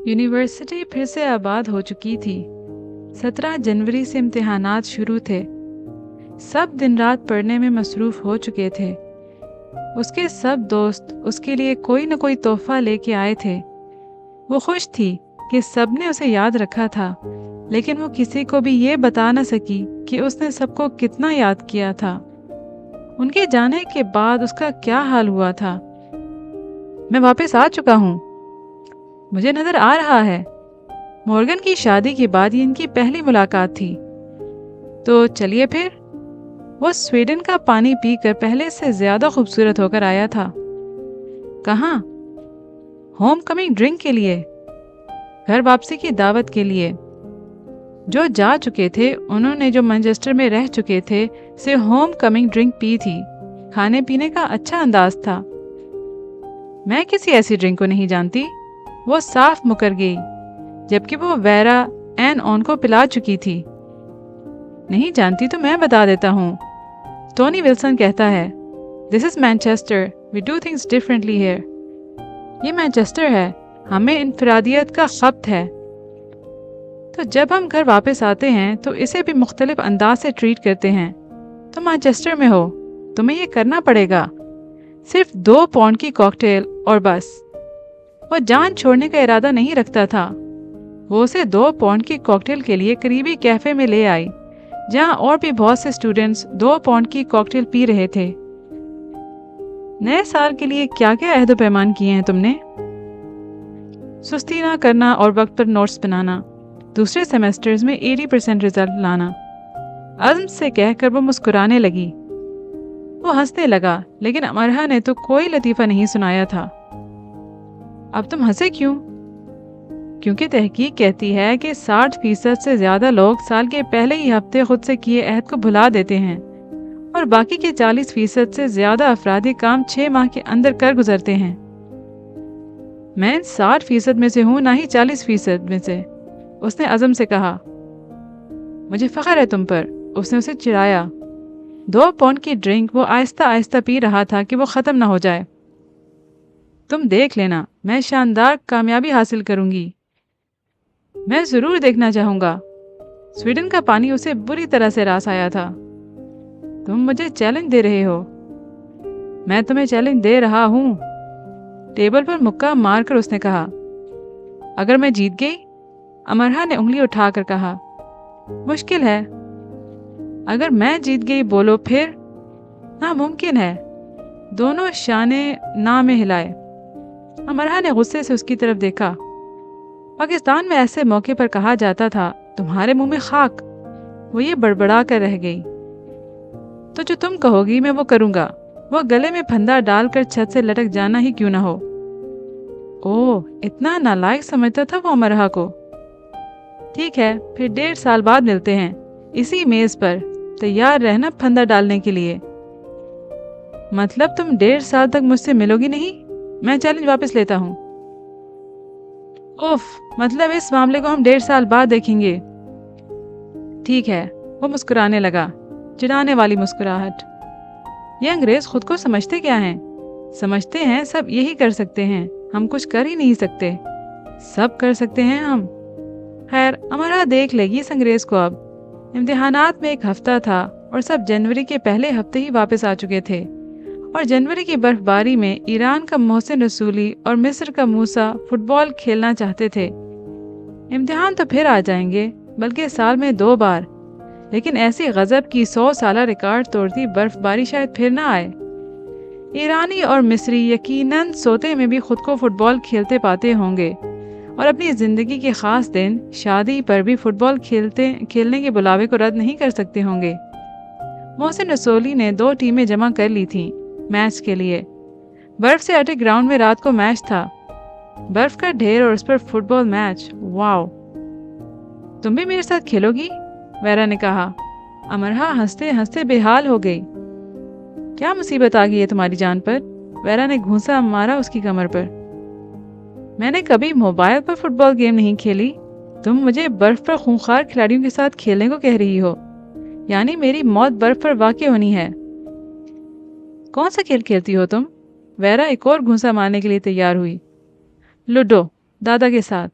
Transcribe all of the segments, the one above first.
University پھر سے آباد ہو چکی تھی۔ 17 جنوری سے امتحانات شروع تھے۔ سب دن رات پڑھنے میں مصروف ہو چکے تھے۔ اس کے سب دوست اس کے لیے کوئی نہ کوئی تحفہ لے کے آئے تھے۔ وہ خوش تھی کہ سب نے اسے یاد رکھا تھا، لیکن وہ کسی کو بھی یہ بتا نہ سکی کہ اس نے سب کو کتنا یاد کیا تھا۔ ان کے جانے کے بعد اس کا کیا حال ہوا تھا۔ میں واپس آ چکا ہوں، مجھے نظر آ رہا ہے۔ مورگن کی شادی کے بعد یہ ان کی پہلی ملاقات تھی۔ تو چلیے پھر۔ وہ سویڈن کا پانی پی کر پہلے سے زیادہ خوبصورت ہو کر آیا تھا۔ کہاں؟ ہوم کمنگ ڈرنک کے لیے، گھر واپسی کی دعوت کے لیے۔ جو جا چکے تھے انہوں نے جو مانچسٹر میں رہ چکے تھے سے ہوم کمنگ ڈرنک پی تھی۔ کھانے پینے کا اچھا انداز تھا۔ میں کسی ایسی ڈرنک کو نہیں جانتی، وہ صاف مکر گئی، جبکہ وہ ویرا این اون کو پلا چکی تھی۔ نہیں جانتی تو میں بتا دیتا ہوں۔ ٹونی ولسن کہتا ہے، "This is Manchester. We do things differently here." یہ مانچسٹر ہے، ہمیں انفرادیت کا خبط ہے۔ تو جب ہم گھر واپس آتے ہیں تو اسے بھی مختلف انداز سے ٹریٹ کرتے ہیں۔ تم مانچسٹر میں ہو، تمہیں یہ کرنا پڑے گا۔ صرف 2 پاؤنڈ کی کاکٹیل اور بس۔ وہ جان چھوڑنے کا ارادہ نہیں رکھتا تھا۔ وہ اسے 2 پاؤنڈ کی کاکٹیل کے لیے قریبی کیفے میں لے آئی، جہاں اور بھی بہت سے اسٹوڈنٹس 2 پاؤنڈ کی کاکٹیل پی رہے تھے۔ نئے سال کے لیے کیا کیا عہد و پیمان کیے ہیں تم نے؟ سستی نہ کرنا اور وقت پر نوٹس بنانا، دوسرے سیمسٹرز میں 80% رزلٹ لانا۔ عزم سے کہہ کر وہ مسکرانے لگی۔ وہ ہنسنے لگا، لیکن امرہا نے تو کوئی لطیفہ نہیں سنایا تھا۔ اب تم ہنسے کیوں؟ کیونکہ تحقیق کہتی ہے کہ 60% سے زیادہ لوگ سال کے پہلے ہی ہفتے خود سے کیے عہد کو بھلا دیتے ہیں، اور باقی کے 40% سے زیادہ افراد یہ کام 6 ماہ کے اندر کر گزرتے ہیں۔ میں 60% میں سے ہوں، نہ ہی 40% میں سے، اس نے عزم سے کہا۔ مجھے فخر ہے تم پر، اس نے اسے چڑھایا۔ 2 پاؤنڈ کی ڈرنک وہ آہستہ آہستہ پی رہا تھا کہ وہ ختم نہ ہو جائے۔ تم دیکھ لینا، میں شاندار کامیابی حاصل کروں گی۔ میں ضرور دیکھنا چاہوں گا۔ سویڈن کا پانی اسے بری طرح سے راس آیا تھا۔ تم مجھے چیلنج دے رہے ہو؟ میں تمہیں چیلنج دے رہا ہوں۔ ٹیبل پر مکہ مار کر اس نے کہا۔ اگر میں جیت گئی؟ امرہا نے انگلی اٹھا کر کہا۔ مشکل ہے۔ اگر میں جیت گئی بولو پھر؟ ناممکن ہے۔ دونوں شانے نا میں ہلائے۔ امرہا نے غصے سے اس کی طرف دیکھا۔ پاکستان میں ایسے موقع پر کہا جاتا تھا، تمہارے منہ میں خاک۔ وہ یہ بڑبڑا کر رہ گئی۔ تو جو تم کہو گی میں وہ کروں گا۔ وہ گلے میں پھندا ڈال کر چھت سے لٹک جانا ہی کیوں نہ ہو۔ اوہ، اتنا نالائق سمجھتا تھا وہ امرہا کو۔ ٹھیک ہے، پھر 1.5 سال بعد ملتے ہیں، اسی میز پر، تیار رہنا پھندا ڈالنے کے لیے۔ مطلب تم 1.5 سال تک مجھ سے ملو گی نہیں؟ میں چیلنج واپس لیتا ہوں۔ اوف، مطلب اس معاملے کو ہم 1.5 سال بعد دیکھیں گے۔ ٹھیک ہے، وہ مسکرانے لگا، چڑھانے والی مسکراہٹ۔ یہ انگریز خود کو سمجھتے کیا ہیں؟ سمجھتے ہیں سب یہی کر سکتے ہیں، ہم کچھ کر ہی نہیں سکتے۔ سب کر سکتے ہیں ہم۔ خیر، امرا دیکھ لے گی اس انگریز کو اب۔ امتحانات میں 1 ہفتہ تھا اور سب جنوری کے پہلے ہفتے ہی واپس آ چکے تھے، اور جنوری کی برف باری میں ایران کا محسن رسولی اور مصر کا موسیٰ فٹ بال کھیلنا چاہتے تھے۔ امتحان تو پھر آ جائیں گے، بلکہ سال میں 2 بار، لیکن ایسی غضب کی 100 سالہ ریکارڈ توڑتی برف باری شاید پھر نہ آئے۔ ایرانی اور مصری یقیناً سوتے میں بھی خود کو فٹ بال کھیلتے پاتے ہوں گے، اور اپنی زندگی کے خاص دن، شادی پر بھی فٹ بال کھیلنے کے بلاوے کو رد نہیں کر سکتے ہوں گے۔ محسن رسولی نے 2 ٹیمیں جمع کر لی تھیں میچ کے لیے۔ برف سے اٹے گراؤنڈ میں رات کو میچ تھا۔ برف کا ڈھیر اور اس پر فٹ بال میچ، واو! تم بھی میرے ساتھ کھیلو گی؟ ویرا نے کہا۔ امرہا ہنستے ہنستے بے حال ہو گئی۔ کیا مصیبت آ گئی ہے تمہاری جان پر؟ ویرا نے گھونسا مارا اس کی کمر پر۔ میں نے کبھی موبائل پر فٹ بال گیم نہیں کھیلی۔ تم مجھے برف پر خونخوار کھلاڑیوں کے ساتھ کھیلنے کو کہہ رہی ہو، یعنی میری موت برف پر واقع ہونی ہے۔ کون سا کھیل کھیلتی ہو تم؟ ویرا ایک اور گھونسا مارنے کے لیے تیار ہوئی۔ لوڈو، دادا کے ساتھ۔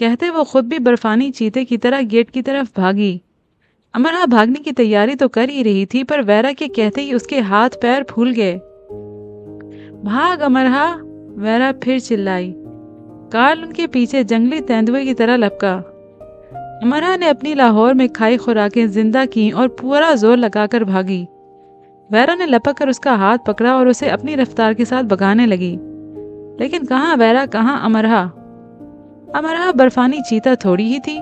کہتے وہ خود بھی برفانی چیتے کی طرح گیٹ کی طرف بھاگی۔ امرہ بھاگنے کی تیاری تو کر ہی رہی تھی، پر ویرا کے کہتے ہی اس کے ہاتھ پیر پھول گئے۔ بھاگ امرہ! ویرا پھر چلائی۔ کارل ان کے پیچھے جنگلی تیندوے کی طرح لپکا۔ امرہ نے اپنی لاہور میں کھائی خوراکیں زندہ کیں اور پورا زور لگا کر بھاگی۔ ویرا نے لپک کر اس کا ہاتھ پکڑا اور اسے اپنی رفتار کے ساتھ بھگانے لگی، لیکن کہاں ویرا، کہاں امرہ۔ امرہ برفانی چیتا تھوڑی ہی تھی۔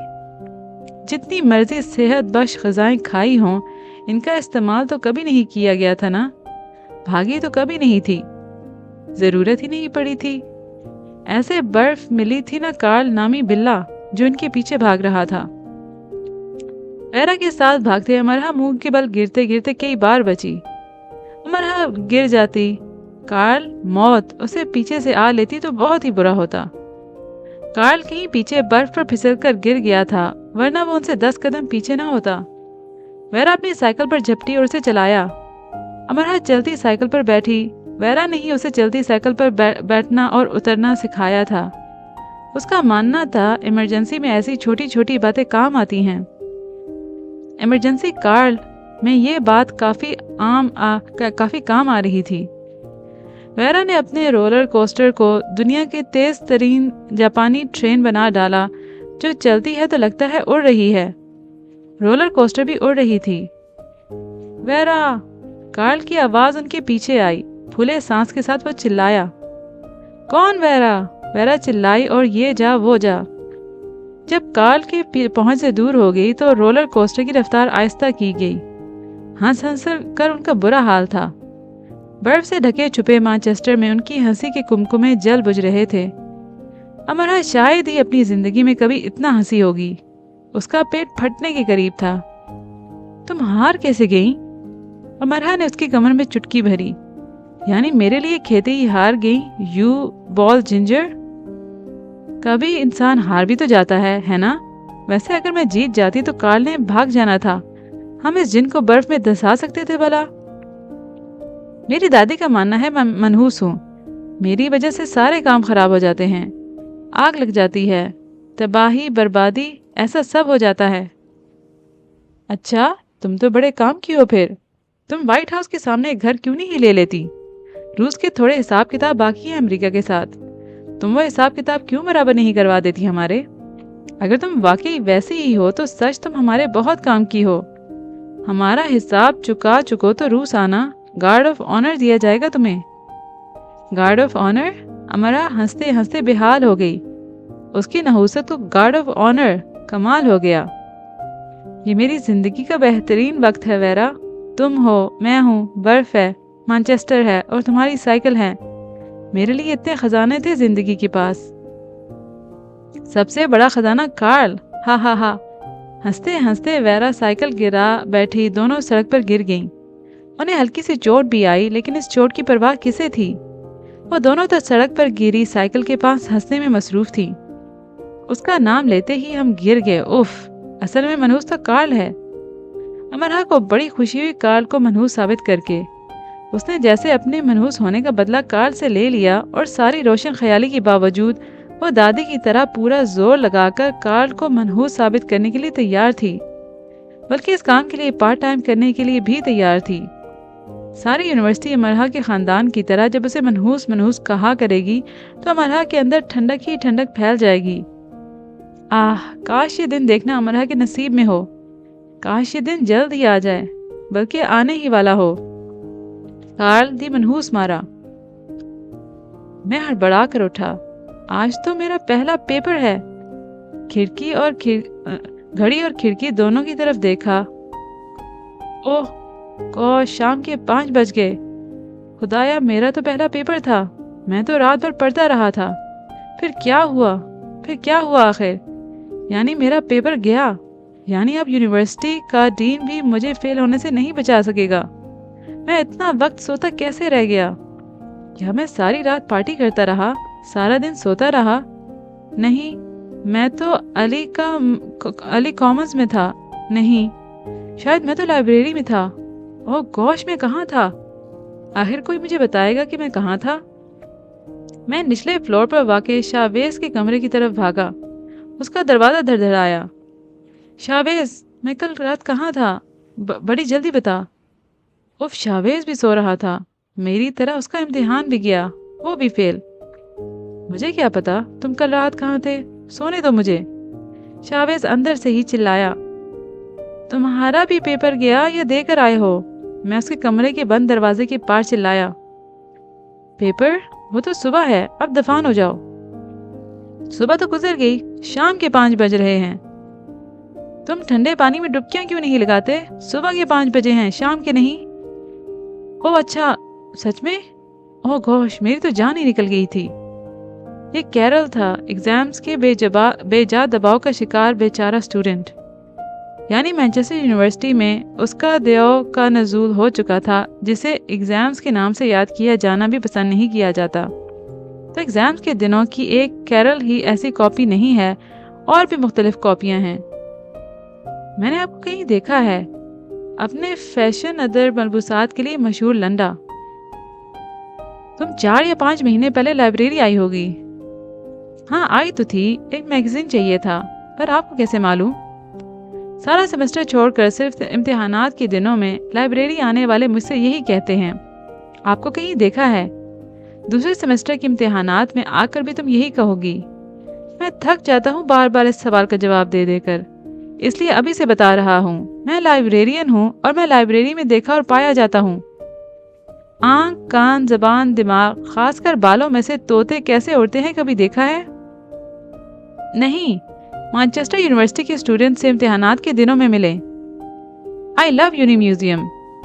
جتنی مرضی صحت بخش غذائیں کھائی ہوں، ان کا استعمال تو کبھی نہیں کیا گیا تھا نا۔ بھاگی تو کبھی نہیں تھی، ضرورت ہی نہیں پڑی تھی۔ ایسے برف ملی تھی نا کارل نامی بلّا جو ان کے پیچھے بھاگ رہا تھا۔ ویرا کے ساتھ بھاگتے امرہ منہ کے بل گرتے گرتے کئی بار بچی۔ امرہ گر جاتی، کارل موت اسے پیچھے سے آ لیتی تو بہت ہی برا ہوتا۔ کارل کہیں پیچھے برف پر پھسل کر گر گیا تھا، ورنہ وہ ان سے 10 قدم پیچھے نہ ہوتا۔ ویرا اپنی سائیکل پر جھپٹی اور اسے چلایا۔ امرہ چلتی سائیکل پر بیٹھی۔ ویرا نے ہی اسے چلتی سائیکل پر بیٹھنا اور اترنا سکھایا تھا۔ اس کا ماننا تھا ایمرجنسی میں ایسی چھوٹی چھوٹی باتیں کام آتی ہیں۔ ایمرجنسی کارل میں یہ بات کافی کام آ رہی تھی۔ ویرا نے اپنے رولر کوسٹر کو دنیا کے تیز ترین جاپانی ٹرین بنا ڈالا، جو چلتی ہے تو لگتا ہے اڑ رہی ہے۔ رولر کوسٹر بھی اڑ رہی تھی۔ ویرا! کارل کی آواز ان کے پیچھے آئی۔ پھولے سانس کے ساتھ وہ چلایا۔ کون ویرا؟ ویرا چلائی اور یہ جا وہ جا۔ جب کارل کے پہنچ سے دور ہو گئی تو رولر کوسٹر کی رفتار آہستہ کی گئی۔ ہنس ہنس کر ان کا برا حال تھا۔ برف سے ڈھکے چھپے مانچسٹر میں ان کی ہنسی کے کمکمے جل بجھ رہے تھے۔ امرہ شاید ہی اپنی زندگی میں کبھی اتنا ہنسی ہوگی۔ اس کا پیٹ پھٹنے کے قریب تھا۔ تم ہار کیسے گئیں؟ امرہ نے اس کی کمر میں چٹکی بھری۔ یعنی میرے لیے کھیتے ہی ہار گئیں، یو بال جنجر؟ کبھی انسان ہار بھی تو جاتا ہے نا؟ ویسے اگر میں جیت جاتی تو کارل نے بھاگ جانا تھا۔ ہم اس جن کو برف میں دھسا سکتے تھے بھلا۔ میری دادی کا ماننا ہے میں منحوس ہوں، میری وجہ سے سارے کام خراب ہو جاتے ہیں، آگ لگ جاتی ہے، تباہی بربادی ایسا سب ہو جاتا ہے۔ اچھا، تم تو بڑے کام کی ہو پھر۔ تم وائٹ ہاؤس کے سامنے ایک گھر کیوں نہیں لے لیتی؟ روس کے تھوڑے حساب کتاب باقی ہیں امریکہ کے ساتھ، تم وہ حساب کتاب کیوں برابر نہیں کروا دیتی ہمارے؟ اگر تم واقعی ویسے ہی ہو تو سچ تم ہمارے بہت کام کی ہو۔ ہمارا حساب چکا چکو تو روس آنا، گارڈ آف آنر دیا جائے گا تمہیں۔ Guard of honour? امرہ ہنستے ہنستے بے حال ہو گئی۔ اس کی نحوست کو گارڈ آف آنر کمال ہو گیا۔ یہ میری زندگی کا بہترین وقت ہے ویرا۔ تم ہو، میں ہوں، برف ہے، مانچسٹر ہے اور تمہاری سائیکل ہے۔ میرے لیے اتنے خزانے تھے زندگی کے پاس۔ سب سے بڑا خزانہ کارل، ہا ہا ہا۔ ہنستے ہنستے ویرا سائیکل گرا بیٹھی، دونوں سڑک پر گر گئیں۔ انہیں ہلکی سی چوٹ بھی آئی، لیکن اس چوٹ کی پرواہ کسے تھی؟ وہ دونوں تو سڑک پر گری سائیکل کے پاس ہنسنے میں مصروف تھی۔ اس کا نام لیتے ہی ہم گر گئے۔ اف، اصل میں منحوس تو کارل ہے۔ امرہ کو بڑی خوشی ہوئی کارل کو منحوس ثابت کر کے۔ اس نے جیسے اپنے منحوس ہونے کا بدلہ کارل سے لے لیا، اور ساری روشن خیالی کے باوجود وہ دادی کی طرح پورا زور لگا کر کارل کو منحوس ثابت کرنے کے لیے تیار تھی، بلکہ اس کام کے لیے پارٹ ٹائم کرنے کے لیے بھی تیار تھی۔ ساری یونیورسٹی امرہ کے خاندان کی طرح جب اسے منحوس منحوس کہا کرے گی تو امرہ کے اندر ٹھنڈک ہی ٹھنڈک پھیل جائے گی۔ کاش یہ دن دیکھنا امرہ کے نصیب میں ہو، کاش یہ دن جلد ہی آ جائے، بلکہ آنے ہی والا ہو۔ کارل دی منحوس مارا۔ میں ہڑبڑا کر اٹھا۔ آج تو میرا پہلا پیپر ہے۔ گھڑی اور کھڑکی دونوں کی طرف دیکھا۔ اوہ شام کے 5 بج گئے۔ خدایا، میرا تو پہلا پیپر تھا، میں تو رات بھر پڑھتا رہا تھا۔ پھر کیا ہوا آخر؟ یعنی میرا پیپر گیا، یعنی اب یونیورسٹی کا ڈین بھی مجھے فیل ہونے سے نہیں بچا سکے گا۔ میں اتنا وقت سوتا کیسے رہ گیا؟ کیا میں ساری رات پارٹی کرتا رہا، سارا دن سوتا رہا؟ نہیں، میں تو علی کامنز میں تھا۔ نہیں، شاید میں تو لائبریری میں تھا۔ اوہ گوش، میں کہاں تھا؟ آخر کوئی مجھے بتائے گا کہ میں کہاں تھا؟ میں نچلے فلور پر واقع شاویز کے کمرے کی طرف بھاگا۔ اس کا دروازہ دھڑدھڑایا۔ شاویز، میں کل رات کہاں تھا؟ بڑی جلدی بتا۔ اف، شاویز بھی سو رہا تھا، میری طرح اس کا امتحان بھی گیا، وہ بھی فیل۔ مجھے کیا پتا تم کل رات کہاں تھے، سونے دو مجھے۔ شاویز اندر سے ہی چلایا۔ تمہارا بھی پیپر گیا یا دے کر آئے ہو؟ میں اس کے کمرے کے بند دروازے کے پار چلایا۔ پیپر؟ وہ تو صبح ہے، اب دفان ہو جاؤ۔ صبح تو گزر گئی، شام کے 5 بج رہے ہیں۔ تم ٹھنڈے پانی میں ڈبکیاں کیوں نہیں لگاتے؟ صبح کے 5 بجے ہیں، شام کے نہیں۔ او اچھا، سچ میں؟ او گوش، میری تو جان ہی نکل گئی تھی۔ یہ کیرل تھا، ایگزامز کے بے جا دباؤ کا شکار بیچارہ سٹوڈنٹ۔ یعنی مانچسٹر یونیورسٹی میں اس کا دیو کا نزول ہو چکا تھا، جسے ایگزامز کے نام سے یاد کیا جانا بھی پسند نہیں کیا جاتا۔ تو ایگزامز کے دنوں کی ایک کیرل ہی ایسی کاپی نہیں ہے، اور بھی مختلف کاپیاں ہیں۔ میں نے آپ کو کہیں دیکھا ہے، اپنے فیشن ادر ملبوسات کے لیے مشہور لنڈا۔ تم 4 یا 5 مہینے پہلے لائبریری آئی ہوگی۔ ہاں آئی تو تھی، ایک میگزین چاہیے تھا، پر آپ کو کیسے معلوم؟ سارا سیمسٹر چھوڑ کر صرف امتحانات کے دنوں میں لائبریری آنے والے مجھ سے یہی کہتے ہیں، آپ کو کہیں دیکھا ہے۔ دوسرے سیمسٹر کے امتحانات میں آ کر بھی تم یہی کہو گی۔ میں تھک جاتا ہوں بار بار اس سوال کا جواب دے دے کر، اس لیے ابھی سے بتا رہا ہوں، میں لائبریرین ہوں اور میں لائبریری میں دیکھا اور پایا جاتا ہوں۔ آنکھ، کان، زبان، دماغ، خاص کر بالوں میں سے طوطے کیسے اڑتے ہیں کبھی دیکھا ہے؟ نہیں، مانچسٹر یونیورسٹی کے اسٹوڈنٹ سے امتحانات کے دنوں میں ملے۔ آئی لو یونی میوزیم،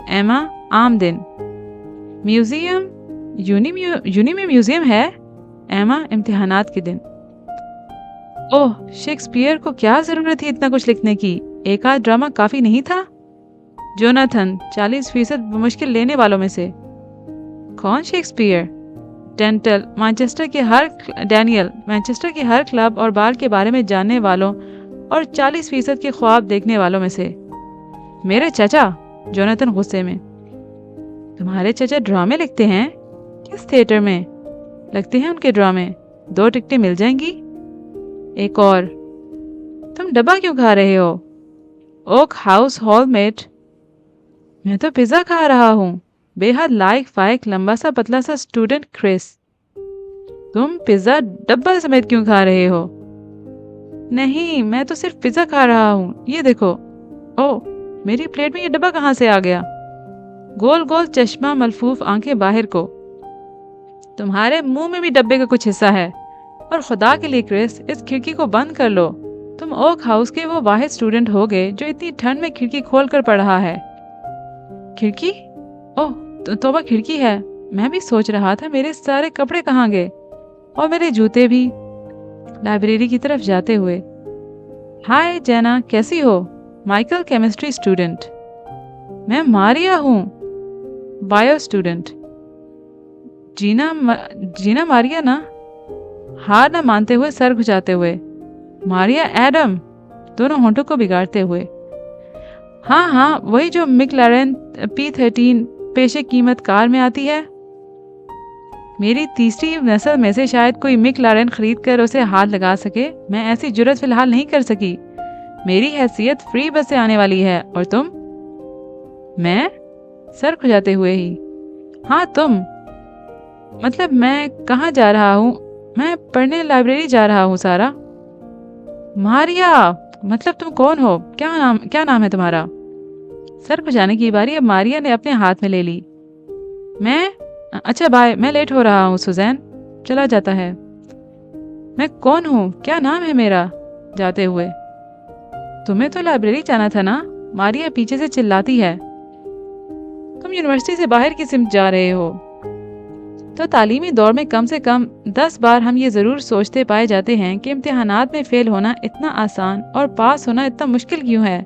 ایما، عام دن۔ میوزیم؟ یونی میں میوزیم ہے؟ ایما، امتحانات کے دن۔ اوہ، شیکسپیئر کو کیا ضرورت تھی اتنا کچھ لکھنے کی، ایک آدھ ڈرامہ کافی نہیں تھا؟ جوناتھن، 40% بمشکل لینے والوں میں سے۔ کون شیکسپیئر؟ ڈینیل، مانچسٹر کے ہر کلب اور بار کے بارے میں جاننے والوں اور 40% کے خواب دیکھنے والوں میں سے۔ میرے چچا؟ جوناتھن غصے میں۔ تمہارے چچا ڈرامے لکھتے ہیں؟ کس تھیٹر میں لگتے ہیں ان کے ڈرامے؟ 2 ٹکٹیں مل جائیں گی۔ ایک اور، تم ڈبہ کیوں کھا رہے ہو؟ اوک ہاؤس ہال میٹ۔ میں تو پیزا کھا رہا ہوں، بے حد لائق فائق لمبا سا پتلا سا اسٹوڈنٹ کرس۔ تم پیزا ڈبہ سمیت کیوں کھا رہے ہو؟ نہیں، میں تو صرف پیزا کھا رہا ہوں، یہ دیکھو۔ او، میری پلیٹ میں یہ ڈبہ کہاں سے آ گیا؟ گول گول چشمہ ملفوف آنکھیں باہر کو۔ تمہارے منہ میں بھی ڈبے کا کچھ حصہ ہے۔ اور خدا کے لیے کرس، اس کھڑکی کو بند کر لو۔ تم اوک ہاؤس کے وہ واحد اسٹوڈنٹ ہو گئے جو اتنی ٹھنڈ میں کھڑکی کھول کر پڑھ رہا ہے۔ کھڑکی؟ اوہ توبہ، کھڑکی ہے۔ میں بھی سوچ رہا تھا میرے سارے کپڑے کہاں گئے، اور میرے جوتے بھی۔ لائبریری کی طرف جاتے ہوئے، ہائے جینا، کیسی ہو؟ Michael, chemistry student. میں ماریا ہوں، بایو اسٹوڈنٹ۔ جینا ماریا نا؟ ہار نہ مانتے ہوئے، سر گھچاتے ہوئے، ماریا ایڈم، دونوں ہونٹوں کو بگاڑتے ہوئے۔ ہاں، وہی جو میکلارین P13 پیشے قیمت کار میں آتی ہے۔ میری تیسری نسل میں سے شاید کوئی میکلارین خرید کر اسے ہاتھ لگا سکے، میں ایسی جرت فی الحال نہیں کر سکی۔ میری حیثیت فری بس سے آنے والی ہے، اور تم؟ میں؟ سر کھجاتے ہوئے ہی، ہاں تم۔ مطلب میں کہاں جا رہا ہوں؟ میں پڑھنے لائبریری جا رہا ہوں سارا۔ ماریا، مطلب تم کون ہو؟ کیا نام ہے تمہارا؟ سر کھجانے کی باری اب ماریا نے اپنے ہاتھ میں لے لی۔ میں؟ اچھا بائے، میں لیٹ ہو رہا ہوں سوزین، چلا جاتا ہے۔ میں کون ہوں؟ کیا نام ہے میرا؟ جاتے ہوئے، تمہیں تو لائبریری جانا تھا نا؟ ماریا پیچھے سے چلاتی ہے۔ تم یونیورسٹی سے باہر کی سمت جا رہے ہو، تو تعلیمی دور میں کم سے کم 10 بار ہم یہ ضرور سوچتے پائے جاتے ہیں کہ امتحانات میں فیل ہونا اتنا آسان اور پاس ہونا اتنا مشکل کیوں ہے۔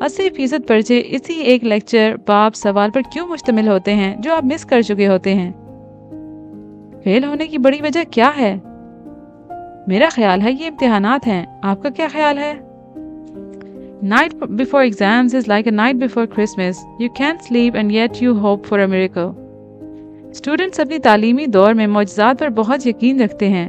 80% پرچے اسی ایک لیکچر، باب، سوال پر کیوں مشتمل ہوتے ہیں جو آپ مس کر چکے ہوتے ہیں؟ فیل ہونے کی بڑی وجہ کیا ہے؟ میرا خیال ہے یہ امتحانات ہیں، آپ کا کیا خیال ہے؟ Night before exams is like a night before Christmas. You can't sleep and yet you hope for a miracle. Students اپنی تعلیمی دور میں معجزات پر بہت یقین رکھتے ہیں،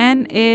NA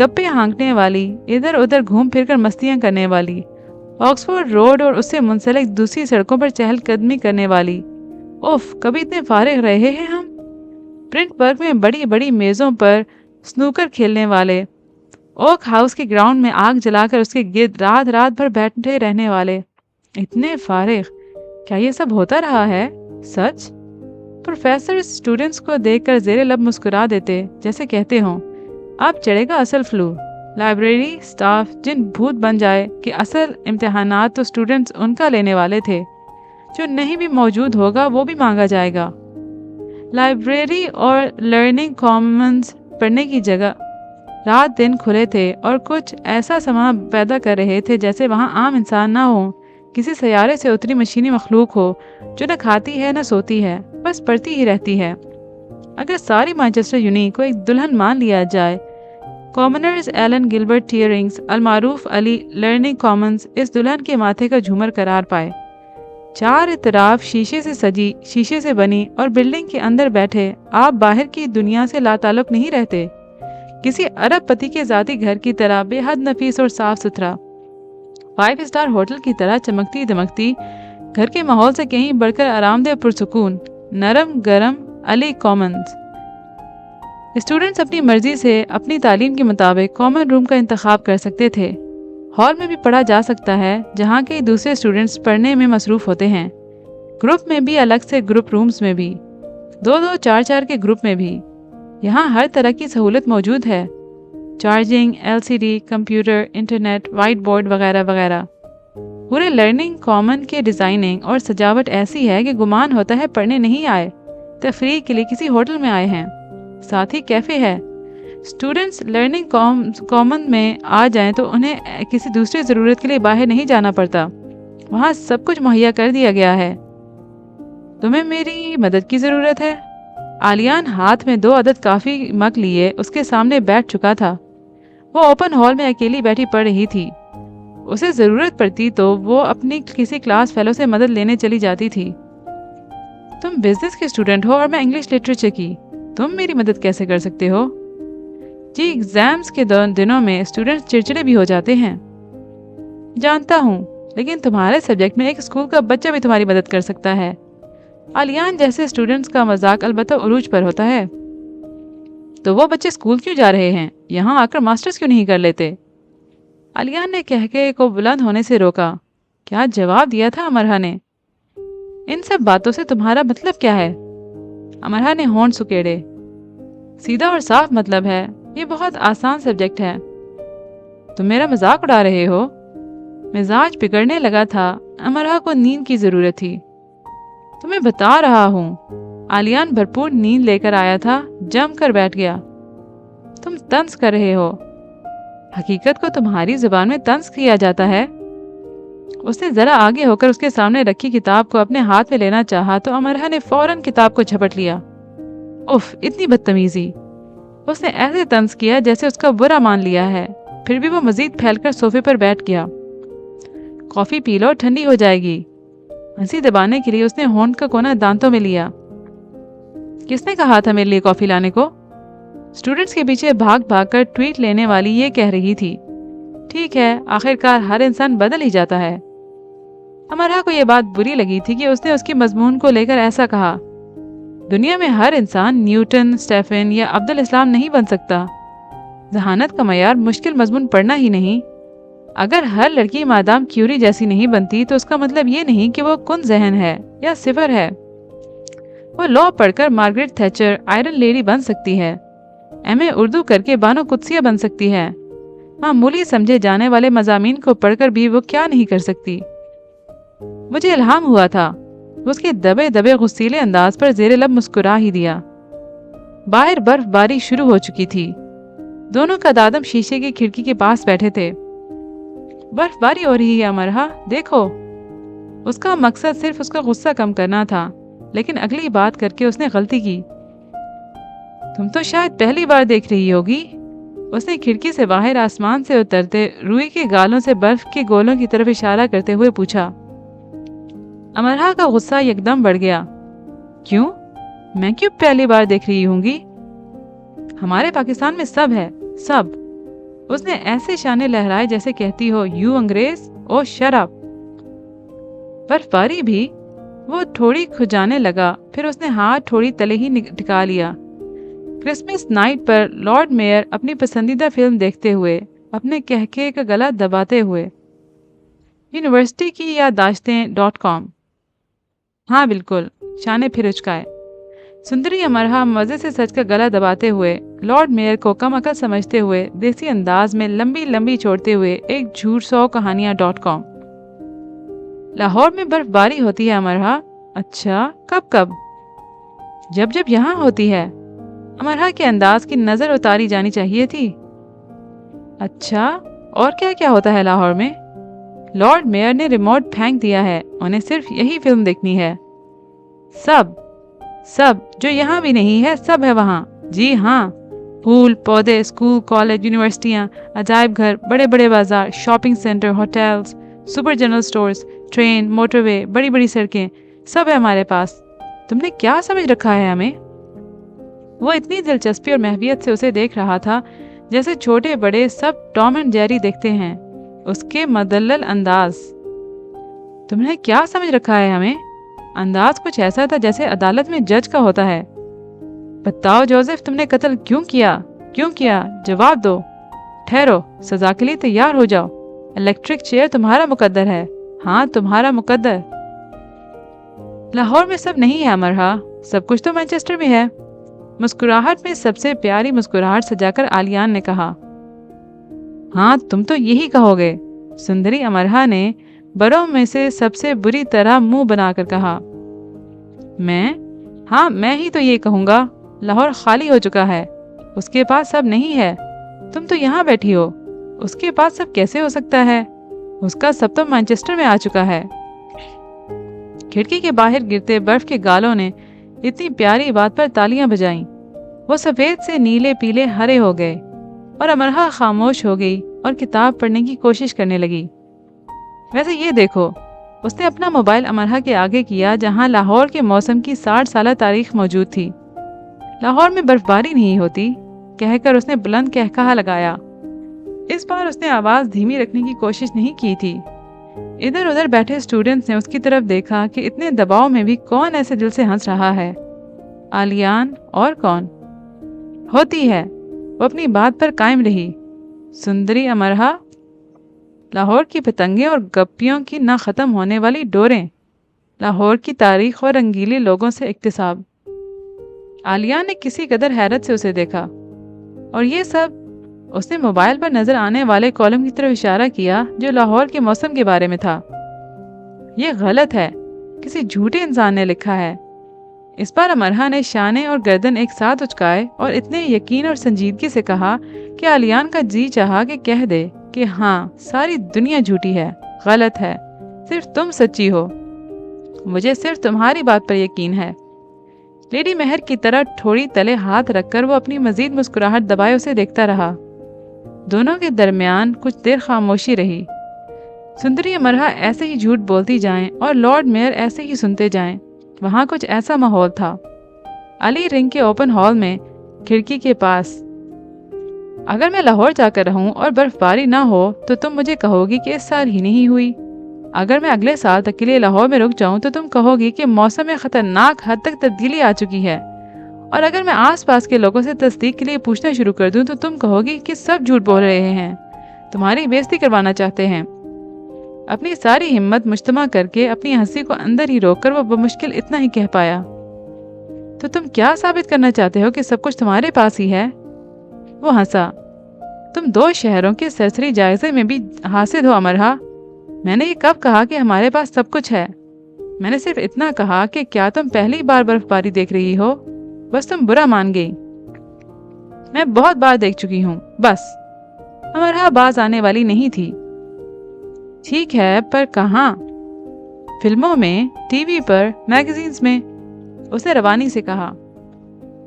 گپے ہانکنے والی، ادھر ادھر گھوم پھر کر مستیاں کرنے والی، آکسفورڈ روڈ اور اس سے منسلک دوسری سڑکوں پر چہل قدمی کرنے والی۔ اوف، کبھی اتنے فارغ رہے ہیں ہم۔ پرنٹ برگ میں بڑی بڑی میزوں پر سنوکر کھیلنے والے، اوک ہاؤس کے گراؤنڈ میں آگ جلا کر اس کے گرد رات رات بھر بیٹھے رہنے والے۔ اتنے فارغ، کیا یہ سب ہوتا رہا ہے؟ سچ؟ پروفیسر اسٹوڈنٹس کو دیکھ کر زیر لب مسکرا دیتے، جیسے کہتے ہوں اب چڑھے گا اصل فلو۔ لائبریری سٹاف جن بھوت بن جائے کہ اصل امتحانات تو اسٹوڈنٹس ان کا لینے والے تھے، جو نہیں بھی موجود ہوگا وہ بھی مانگا جائے گا۔ لائبریری اور لرننگ کامنز پڑھنے کی جگہ رات دن کھلے تھے اور کچھ ایسا سما پیدا کر رہے تھے جیسے وہاں عام انسان نہ ہو، کسی سیارے سے اتری مشینی مخلوق ہو جو نہ کھاتی ہے نہ سوتی ہے، بس پڑھتی ہی رہتی ہے۔ اگر ساری مانچسٹر یونی کو ایک دلہن مان لیا جائے، کامنرز ایلن گلبرٹ ٹیئرنگز المعروف علی لرننگ کامنز اس دلہن کے ماتھے کا جھومر قرار پائے۔ چار اطراف شیشے سے سجی، شیشے سے بنی اور بلڈنگ کے اندر بیٹھے آپ باہر کی دنیا سے لا تعلق نہیں رہتے، کسی ارب پتی کے ذاتی گھر کی طرح بے حد نفیس اور صاف ستھرا، 5 اسٹار ہوٹل کی طرح چمکتی دمکتی، گھر کے ماحول سے کہیں بڑھ کر آرام دہ پرسکون، نرم گرم علی کامنز۔ اسٹوڈنٹس اپنی مرضی سے اپنی تعلیم کے مطابق کامن روم کا انتخاب کر سکتے تھے۔ ہال میں بھی پڑھا جا سکتا ہے جہاں کے دوسرے اسٹوڈنٹس پڑھنے میں مصروف ہوتے ہیں، گروپ میں بھی، الگ سے گروپ رومز میں بھی، 2-2 4-4 کے گروپ میں بھی۔ یہاں ہر طرح کی سہولت موجود ہے، charging, LCD، computer, internet, white board وغیرہ وغیرہ۔ پورے لرننگ کامن کے ڈیزائننگ اور سجاوٹ ایسی ہے کہ گمان ہوتا ہے پڑھنے نہیں آئے، تفریح کے لیے کسی ہوٹل میں آئے ہیں۔ ساتھ ہی کیفے ہے، اسٹوڈنٹس لرننگ کامن میں آ جائیں تو انہیں کسی دوسری ضرورت کے لیے باہر نہیں جانا پڑتا، وہاں سب کچھ مہیا کر دیا گیا ہے۔ تمہیں میری مدد کی ضرورت ہے؟ آلیان ہاتھ میں 2 عدد کافی مگ لیے اس کے سامنے بیٹھ چکا تھا۔ وہ اوپن ہال میں اکیلی بیٹھی پڑھ رہی تھی، اسے ضرورت پڑتی تو وہ اپنی کسی کلاس فیلو سے مدد لینے چلی جاتی تھی۔ تم بزنس کے اسٹوڈنٹ ہو اور میں انگلش لٹریچر کی، تم میری مدد کیسے کر سکتے ہو؟ جی، ایگزامز کے دنوں میں اسٹوڈنٹس چڑچڑے بھی ہو جاتے ہیں۔ جانتا ہوں، لیکن تمہارے سبجیکٹ میں ایک اسکول کا بچہ بھی تمہاری مدد کر سکتا ہے۔ آلیان جیسے اسٹوڈنٹس کا مذاق البتہ عروج پر ہوتا ہے۔ تو وہ بچے اسکول کیوں جا رہے ہیں؟ یہاں آ کر ماسٹرز کیوں نہیں کر لیتے؟ آلیان نے کہکے کو بلند ہونے سے روکا۔ کیا جواب دیا تھا امرہ نے؟ ان سب باتوں سے تمہارا مطلب کیا ہے؟ امرہ نے ہونٹ سکیڑے۔ سیدھا اور صاف مطلب ہے، یہ بہت آسان سبجیکٹ ہے۔ تم میرا مذاق اڑا رہے ہو؟ مزاج بگڑنے لگا تھا، امرہ کو نیند کی ضرورت تھی۔ تمہیں بتا رہا ہوں۔ آلیان بھرپور نیند لے کر آیا تھا، جم کر بیٹھ گیا۔ تم طنز کر رہے ہو۔ حقیقت کو تمہاری زبان میں طنز کیا جاتا ہے۔ اس نے ذرا آگے ہو کر اس کے سامنے رکھی کتاب کو اپنے ہاتھ میں لینا چاہا تو امرہ نے فوراً کتاب کو جھپٹ لیا۔ اف، اتنی بدتمیزی! اس نے ایسے طنز کیا جیسے اس کا برا مان لیا ہے، پھر بھی وہ مزید پھیل کر صوفے پر بیٹھ گیا۔ کافی پی لو، ٹھنڈی ہو جائے گی۔ ہنسی دبانے کے لیے اس نے ہونٹ کا کونا دانتوں میں لیا۔ کس نے کہا تھا میرے لیے کافی لانے کو؟ اسٹوڈنٹس کے پیچھے بھاگ بھاگ کر ٹویٹ لینے والی یہ کہہ رہی تھی۔ ٹھیک ہے، آخرکار ہر انسان بدل ہی جاتا ہے۔ امرہ کو یہ بات بری لگی تھی کہ اس نے اس کے مضمون کو لے کر ایسا کہا۔ دنیا میں ہر انسان نیوٹن، اسٹیفن یا عبدالاسلام نہیں بن سکتا۔ ذہانت کا معیار مشکل مضمون پڑھنا ہی نہیں۔ اگر ہر لڑکی مادام کیوری جیسی نہیں بنتی تو اس کا مطلب یہ نہیں کہ وہ کن ذہن ہے یا صفر ہے۔ وہ لاء پڑھ کر مارگریٹ تھیچر، آئرن لیڈی بن سکتی ہے، ایم اے اردو کر کے بانو قدسیہ بن سکتی ہے۔ معمولی سمجھے جانے والے مضامین کو پڑھ کر بھی وہ کیا نہیں کر سکتی؟ مجھے الہام ہوا تھا۔ اس کے دبے دبے غصیلے انداز پر زیر لب مسکرا ہی دیا۔ باہر برف باری شروع ہو چکی تھی۔ دونوں کا دادم شیشے کی کھڑکی کے پاس بیٹھے تھے۔ برف باری ہو رہی ہے امرہ، دیکھو۔ اس کا مقصد صرف اس کا غصہ کم کرنا تھا، لیکن اگلی بات کر کے اس نے غلطی کی۔ تم تو شاید پہلی بار دیکھ رہی ہوگی۔ اس نے کھڑکی سے باہر آسمان سے اترتے روئی کے گالوں سے برف کے گولوں کی طرف اشارہ کرتے ہوئے پوچھا۔ امرہ کا غصہ یکدم بڑھ گیا۔ کیوں؟ میں کیوں پہلی بار دیکھ رہی ہوں گی؟ ہمارے پاکستان میں سب ہے، سب۔ اس نے ایسے شانے لہرائے جیسے کہتی ہو یو انگریز او شراب۔ برف باری بھی، وہ تھوڑی کھجانے لگا، پھر اس نے ہاتھ تھوڑی تلے ہی ٹکا لیا۔ کرسمس نائٹ پر لارڈ میئر اپنی پسندیدہ فلم دیکھتے ہوئے، اپنے کہکہے کا گلا دباتے ہوئے۔ یونیورسٹی کی یادداشتیں .com۔ ہاں بالکل، شانے پھر اچکائے۔ سندری امرہا مزے سے سچ کا گلا دباتے ہوئے، لارڈ میئر کو کم عقل سمجھتے ہوئے، دیسی انداز میں لمبی لمبی چھوڑتے ہوئے ایک جھوٹ 100 کہانیاں .com۔ لاہور میں برف باری ہوتی ہے امرہا؟ اچھا، کب کب؟ جب جب یہاں ہوتی ہے۔ امرہا کے انداز کی نظر اتاری جانی چاہیے تھی۔ اچھا، اور کیا کیا ہوتا ہے لاہور میں؟ لارڈ میئر نے ریموٹ پھینک دیا ہے، انہیں صرف یہی فلم دیکھنی ہے۔ سب جو یہاں بھی نہیں ہے سب ہے وہاں۔ جی ہاں، پھول پودے، اسکول، کالج، یونیورسٹیاں، عجائب گھر، بڑے بڑے بازار، shopping centre, hotels, super general stores, train, motorway, بڑی بڑی سڑکیں، سب ہے ہمارے پاس۔ تم نے کیا سمجھ رکھا ہے ہمیں؟ وہ اتنی دلچسپی اور محبت سے اسے دیکھ رہا تھا جیسے چھوٹے بڑے سب ٹام اینڈ جیری دیکھتے ہیں۔ اس کے مدلل انداز۔ تم نے کیا سمجھ رکھا ہے ہمیں؟ انداز کچھ ایسا تھا جیسے عدالت میں جج کا ہوتا ہے۔ بتاؤ جوزف، تم نے قتل کیوں کیا؟ جواب دو۔ ٹھہرو، سزا کے لیے تیار ہو جاؤ۔ الیکٹرک چیئر تمہارا مقدر ہے۔ ہاں، تمہارا مقدر۔ لاہور میں سب نہیں ہے امرہا، سب کچھ تو مانچسٹر میں ہے۔ مسکراہٹ میں سب سے پیاری مسکراہٹ سجا کر آلیان نے کہا۔ ہاں، تم تو یہی کہو گے، سندری امرہا نے بروں میں سے سب سے بری طرح منہ بنا کر کہا۔ میں ہی تو یہ کہوں گا۔ لاہور خالی ہو چکا ہے، اس کے پاس سب نہیں ہے۔ تم تو یہاں بیٹھی ہو، اس کے پاس سب کیسے ہو سکتا ہے؟ اس کا سب تو مانچسٹر میں آ چکا ہے۔ کھڑکی کے باہر گرتے برف کے گالوں نے اتنی پیاری بات پر تالیاں بجائیں۔ وہ سفید سے نیلے پیلے ہرے ہو گئے اور امرہا خاموش ہو گئی اور کتاب پڑھنے کی کوشش کرنے لگی۔ ویسے یہ دیکھو، اس نے اپنا موبائل امرہا کے آگے کیا جہاں لاہور کے موسم کی 60 سالہ تاریخ موجود تھی۔ لاہور میں برف باری نہیں ہوتی، کہہ کر اس نے بلند کہکہا لگایا۔ اس بار اس نے آواز دھیمی رکھنے کی کوشش نہیں کی تھی۔ ادھر ادھر بیٹھے اسٹوڈنٹس نے اس کی طرف دیکھا کہ اتنے دباؤ میں بھی کون ایسے دل سے ہنس رہا ہے۔ آلیان اور کون ہوتی ہے؟ وہ اپنی بات پر قائم رہی۔ سندری امرہا، لاہور کی پتنگیں اور گپیوں کی نہ ختم ہونے والی ڈوریں، لاہور کی تاریخ اور رنگیلی لوگوں سے اکتساب۔ آلیان نے کسی قدر حیرت سے اسے دیکھا۔ اور یہ سب؟ اس نے موبائل پر نظر آنے والے کالم کی طرف اشارہ کیا جو لاہور کے موسم کے بارے میں تھا۔ یہ غلط ہے، کسی جھوٹے انسان نے لکھا ہے۔ اس بار امرہا نے شانے اور گردن ایک ساتھ اچکائے اور اتنے یقین اور سنجیدگی سے کہا کہ آلیان کا جی چاہا کہ کہہ دے کہ ہاں، ساری دنیا جھوٹی ہے، غلط ہے، صرف تم سچی ہو۔ مجھے صرف تمہاری بات پر یقین ہے۔ لیڈی مہر کی طرح تھوڑی تلے ہاتھ رکھ کر وہ اپنی مزید مسکراہٹ دبائے اسے دیکھتا رہا۔ دونوں کے درمیان کچھ دیر خاموشی رہی۔ سندری امرہا ایسے ہی جھوٹ بولتی جائیں اور لارڈ میئر ایسے ہی سنتے جائیں۔ وہاں کچھ ایسا ماحول تھا۔ علی رنگ کے اوپن ہال میں کھڑکی کے پاس۔ اگر میں لاہور جا کر رہوں اور برف باری نہ ہو تو تم مجھے کہو گی کہ اس سال ہی نہیں ہوئی۔ اگر میں اگلے سال تک کے لیے لاہور میں رک جاؤں تو تم کہو گی کہ موسم میں خطرناک حد تک تبدیلی آ چکی ہے۔ اور اگر میں آس پاس کے لوگوں سے تصدیق کے لیے پوچھنا شروع کر دوں تو تم کہو گی کہ سب جھوٹ بول رہے ہیں، تمہاری بےعزتی کروانا چاہتے ہیں۔ اپنی ساری ہمت مجتمع کر کے اپنی ہنسی کو اندر ہی روک کر وہ بمشکل اتنا ہی کہہ پایا۔ تو تم کیا ثابت کرنا چاہتے ہو کہ سب کچھ تمہارے پاس ہی ہے؟ وہ ہنسا۔ تم 2 شہروں کے سرسری جائزے میں بھی حاصل ہو امرہا۔ میں نے یہ کب کہا کہ ہمارے پاس سب کچھ ہے؟ میں نے صرف اتنا کہا کہ کیا تم پہلی بار برف باری دیکھ رہی ہو؟ بس تم برا مان گئی۔ میں بہت بار دیکھ چکی ہوں، بس۔ امرہا باز آنے والی نہیں تھی۔ ٹھیک ہے، پر کہاں؟ فلموں میں، ٹی وی پر، میگزینز میں، اس نے روانی سے کہا۔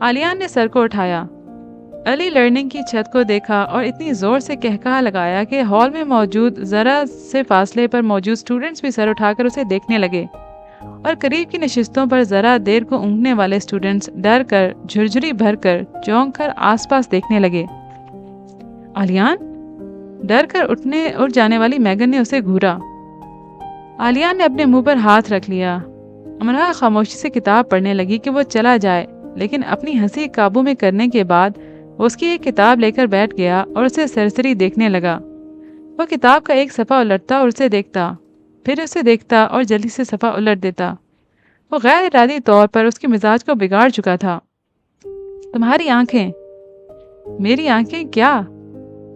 آلیان نے سر کو اٹھایا، علی لرننگ کی چھت کو دیکھا اور اتنی زور سے کہکہا لگایا کہ ہال میں موجود ذرا سے فاصلے پر موجود سٹوڈنٹس بھی سر اٹھا کر اسے دیکھنے لگے اور قریب کی نشستوں پر ذرا دیر کو اونگنے والے سٹوڈنٹس ڈر کر، جھرجھری بھر کر، چونک کر آس پاس دیکھنے لگے۔ آلیان، ڈر کر اٹھ جانے والی میگن نے اسے گھورا۔ آلیان نے اپنے منہ پر ہاتھ رکھ لیا۔ امرا خاموشی سے کتاب پڑھنے لگی کہ وہ چلا جائے، لیکن اپنی ہنسی قابو میں کرنے کے بعد وہ اس کی ایک کتاب لے کر بیٹھ گیا اور اسے سرسری دیکھنے لگا۔ وہ کتاب کا ایک صفحہ الٹتا اور اسے دیکھتا، پھر اسے دیکھتا اور جلدی سے صفحہ الٹ دیتا۔ وہ غیر ارادی طور پر اس کے مزاج کو بگاڑ چکا تھا۔ تمہاری آنکھیں۔ میری آنکھیں کیا؟